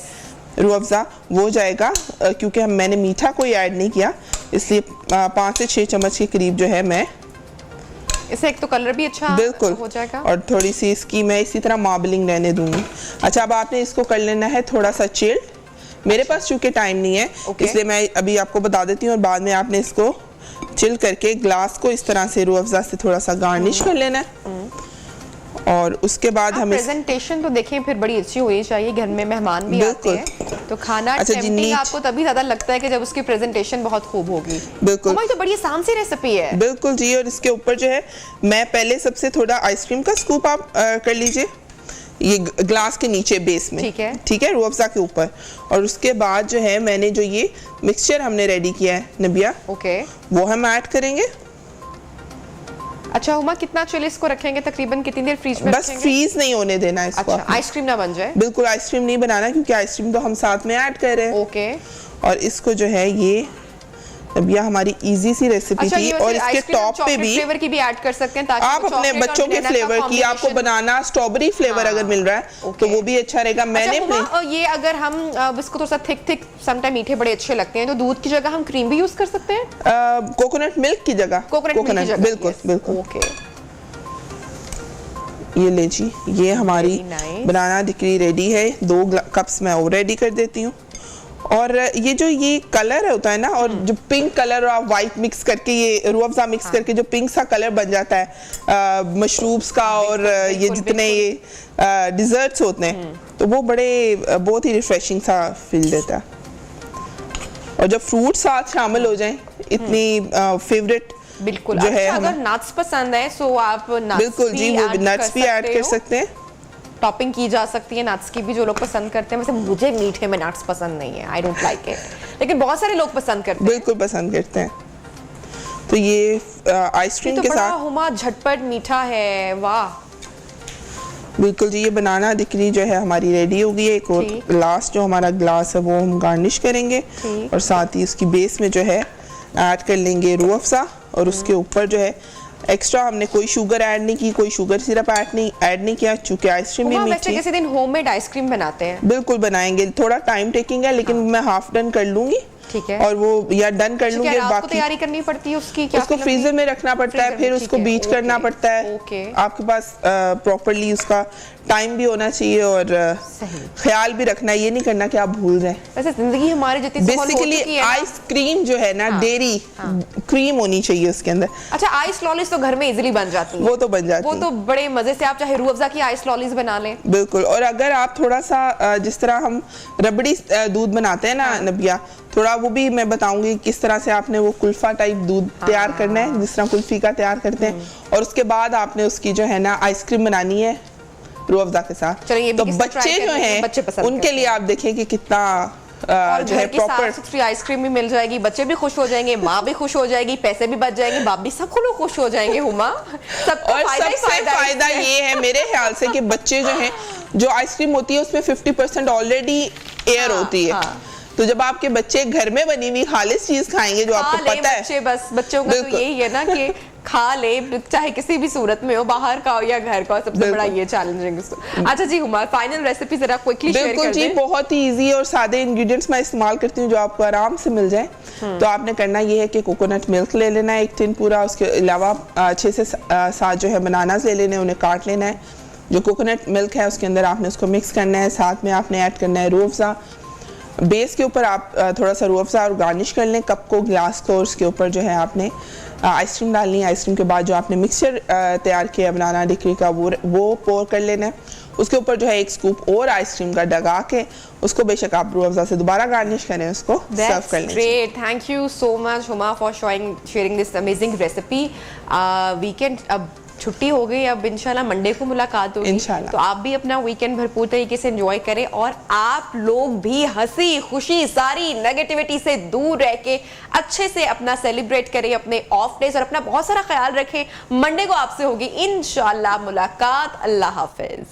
रूह अफ़ज़ा, वो जाएगा। क्योंकि मैंने मीठा कोई ऐड नहीं किया, इसलिए 5 से 6 चम्मच के करीब जो है मैं, इससे एक तो कलर भी अच्छा बिल्कुल हो जाएगा, और थोड़ी सी इसकी मैं इसी तरह मार्बलिंग रहने दूंगी। अच्छा, अब आपने इसको कर लेना है थोड़ा सा चिल्ड। मेरे पास चूंकि टाइम नहीं है, इसलिए मैं अभी आपको बता देती हूँ, और बाद में आपने इसको चिल करके ग्लास को इस तरह से रूह अफ़ज़ा से थोड़ा सा गार्निश कर लेना है। और उसके बाद हम प्रेजेंटेशन तो देखें फिर बड़ी अच्छी होनी चाहिए, घर में मेहमान भी आते हैं। तो खाना अच्छा जी, टेम्पटिंग नीट। आपको तभी ज्यादा लगता है कि जब उसकी प्रेजेंटेशन बहुत खूब होगी। बिल्कुल। हुमा, ये तो बड़ी आसान सी रेसिपी है। बिल्कुल जी, और इसके ऊपर जो है मैं पहले सबसे थोड़ा आइसक्रीम का स्कूप आप कर लीजिए, ये ग्लास के नीचे बेस में, ठीक है, रूह अफ़ज़ा के ऊपर। और उसके बाद जो है मैंने जो ये मिक्सचर हमने रेडी किया है नबिया, ओके, वो हम ऐड करेंगे। अच्छा हुमा, कितना चिल इसको रखेंगे, तकरीबन कितनी देर फ्रीज में बस रखेंगे? फ्रीज नहीं होने देना है इसको। अच्छा, आइसक्रीम ना बन जाए। बिल्कुल आइसक्रीम नहीं बनाना, क्योंकि आइसक्रीम तो हम साथ में ऐड कर रहे हैं। ओके। और इसको जो है ये नबिया हमारी इजी सी रेसिपी अच्छा, थी, और इसके टॉप पे भी फ्लेवर की भी ऐड कर सकते हैं, ताकि आप अपने बच्चों के फ्लेवर की, आपको बनाना स्ट्रॉबेरी फ्लेवर अगर मिल रहा है तो वो भी अच्छा रहेगा। मैंने अच्छा, ये अगर हम इसको थोड़ा सा थिक समटाइम मीठे बड़े अच्छे लगते हैं, तो दूध की जगह हम क्रीम भी यूज कर सकते हैं, कोकोनट मिल्क की जगह। कोकोनट, बिल्कुल बिल्कुल। ओके, ये ले जी, ये हमारी बनाना डिक्री रेडी है। 2 कप्स मैं और रेडी कर देती हूँ। और ये जो ये कलर होता है ना, और जो पिंक कलर और वाइट मिक्स करके, ये रूह अफ़ज़ा मिक्स करके जो पिंक सा कलर बन जाता है मशरूब्स का, और ये जितने ये डिजर्ट्स होते हैं, तो वो बहुत ही रिफ्रेशिंग सा फील देता है। और जब फ्रूट साथ शामिल हो जाएं, इतनी फेवरेट बिल्कुल जो अच्छा, है अगर नट्स पसंद है सो आप नट्स बिल्कुल जी, वो नट्स भी ऐड कर सकते हैं, टॉपिंग की जा सकती है नट्स की भी, जो लोग पसंद करते हैं। वैसे मुझे मीठे में नट्स पसंद नहीं है, आई डोंट लाइक इट, लेकिन बहुत सारे लोग पसंद करते हैं। बिल्कुल पसंद करते हैं। तो ये आइसक्रीम के साथ हुमा झटपट मीठा है, वाह। बिल्कुल जी, ये बनाना डिक्री जो है हमारी रेडी हो गई है। एक और लास्ट जो हमारा ग्लास है वो हम गार्निश करेंगे, और साथ ही उसकी बेस में जो है ऐड कर लेंगे रूह अफ़ज़ा, और उसके ऊपर जो है एक्स्ट्रा हमने कोई शुगर ऐड नहीं की, कोई शुगर सिरप ऐड नहीं किया, चूंकि आइसक्रीम भी मीठी है। किसी दिन होममेड आइसक्रीम बनाते हैं। बिल्कुल बनाएंगे, थोड़ा टाइम टेकिंग है, लेकिन मैं हाफ डन कर लूंगी, ठीक है, और वो या डन कर लूंगी। बाकी तैयारी करनी पड़ती है उसकी, क्या उसको फ्रीजर में रखना पड़ता है, फिर उसको बीट करना पड़ता है। आपके पास प्रॉपर्ली उसका टाइम भी होना चाहिए, और ख्याल भी रखना, ये नहीं करना कि आप भूल जाएं। वैसे जिंदगी हमारी जितनी बेसिकली आइसक्रीम जो है ना, डेयरी क्रीम होनी चाहिए उसके अंदर। अच्छा, आइस लॉलीज तो घर में इजीली बन जाती है, वो तो बन जाती है, वो तो बड़े मजे से, आप चाहे रूह अफ़ज़ा की आइस लॉलीज बना लें। बिल्कुल। और अगर आप थोड़ा सा जिस तरह हम रबड़ी दूध बनाते हैं ना नबिया, थोड़ा वो भी मैं बताऊंगी किस तरह से आपने वो कुल्फा टाइप दूध तैयार करना है, जिस तरह कुल्फी का तैयार करते हैं, और उसके बाद आपने उसकी जो है ना आइसक्रीम बनानी है रूह अफ़ज़ा के साथ। तो बच्चे जो हैं उनके लिए आप देखें कि कितना जो है प्रॉपर आइसक्रीम भी मिल जाएगी, बच्चे भी खुश हो जाएंगे, माँ भी खुश हो जाएगी, पैसे भी बच जाएंगे, बाप भी, सब लोग खुश हो जाएंगे हुमा। और सबसे फायदा ये है मेरे ख्याल से कि बच्चे जो हैं, जो आइसक्रीम होती है उसमें 50% ऑलरेडी एयर होती है, तो जब आपके बच्चे घर में बनी हुई खालिस चीज खाएंगे जो आपको पता है, बस बच्चों का तो यही है ना कि खा ले, चाहे किसी भी सूरत में हो, बाहर का हो या घर का हो, सबसे बड़ा ये चैलेंजिंग उसको। अच्छा जी हुमा, फाइनल रेसिपी जरा क्विकली शेयर कर दें। बिल्कुल जी, बहुत ही इजी और सादे इंग्रेडिएंट्स मैं इस्तेमाल करती हूँ जो आपको आराम से मिल जाए। तो आपने करना ये है कि कोकोनट मिल्क ले लेना है 1 टिन पूरा, उसके अलावा 6 से 7 जो है बनानास ले लेने, उन्हें काट लेना है। जो कोकोनट मिल्क है उसके अंदर आपने उसको मिक्स करना है, साथ में आपने ऐड करना है रूह अफ़ज़ा। बेस के ऊपर आप थोड़ा सा रूह अफ़ज़ा और गार्निश कर लें कप को, ग्लास को, और उसके ऊपर जो है आपने आइसक्रीम डालनी है। आइसक्रीम के बाद जो आपने मिक्सचर तैयार किया बनाना डिक्री का वो पोर कर लेना है। उसके ऊपर जो है 1 स्कूप और आइसक्रीम का डगा के उसको बेशक आप रूह अफ़ज़ा से दोबारा गार्निश करें, उसको सर्व कर लें। Great, thank you so much Huma for sharing this amazing recipe. Weekend अब छुट्टी हो गई, अब इंशाल्लाह मंडे को मुलाकात होगी, तो आप भी अपना वीकेंड भरपूर तरीके से एंजॉय करें, और आप लोग भी हंसी खुशी सारी नेगेटिविटी से दूर रह के अच्छे से अपना सेलिब्रेट करें अपने ऑफ डेज, और अपना बहुत सारा ख्याल रखें। मंडे को आपसे होगी इंशाल्लाह मुलाकात। अल्लाह हाफिज।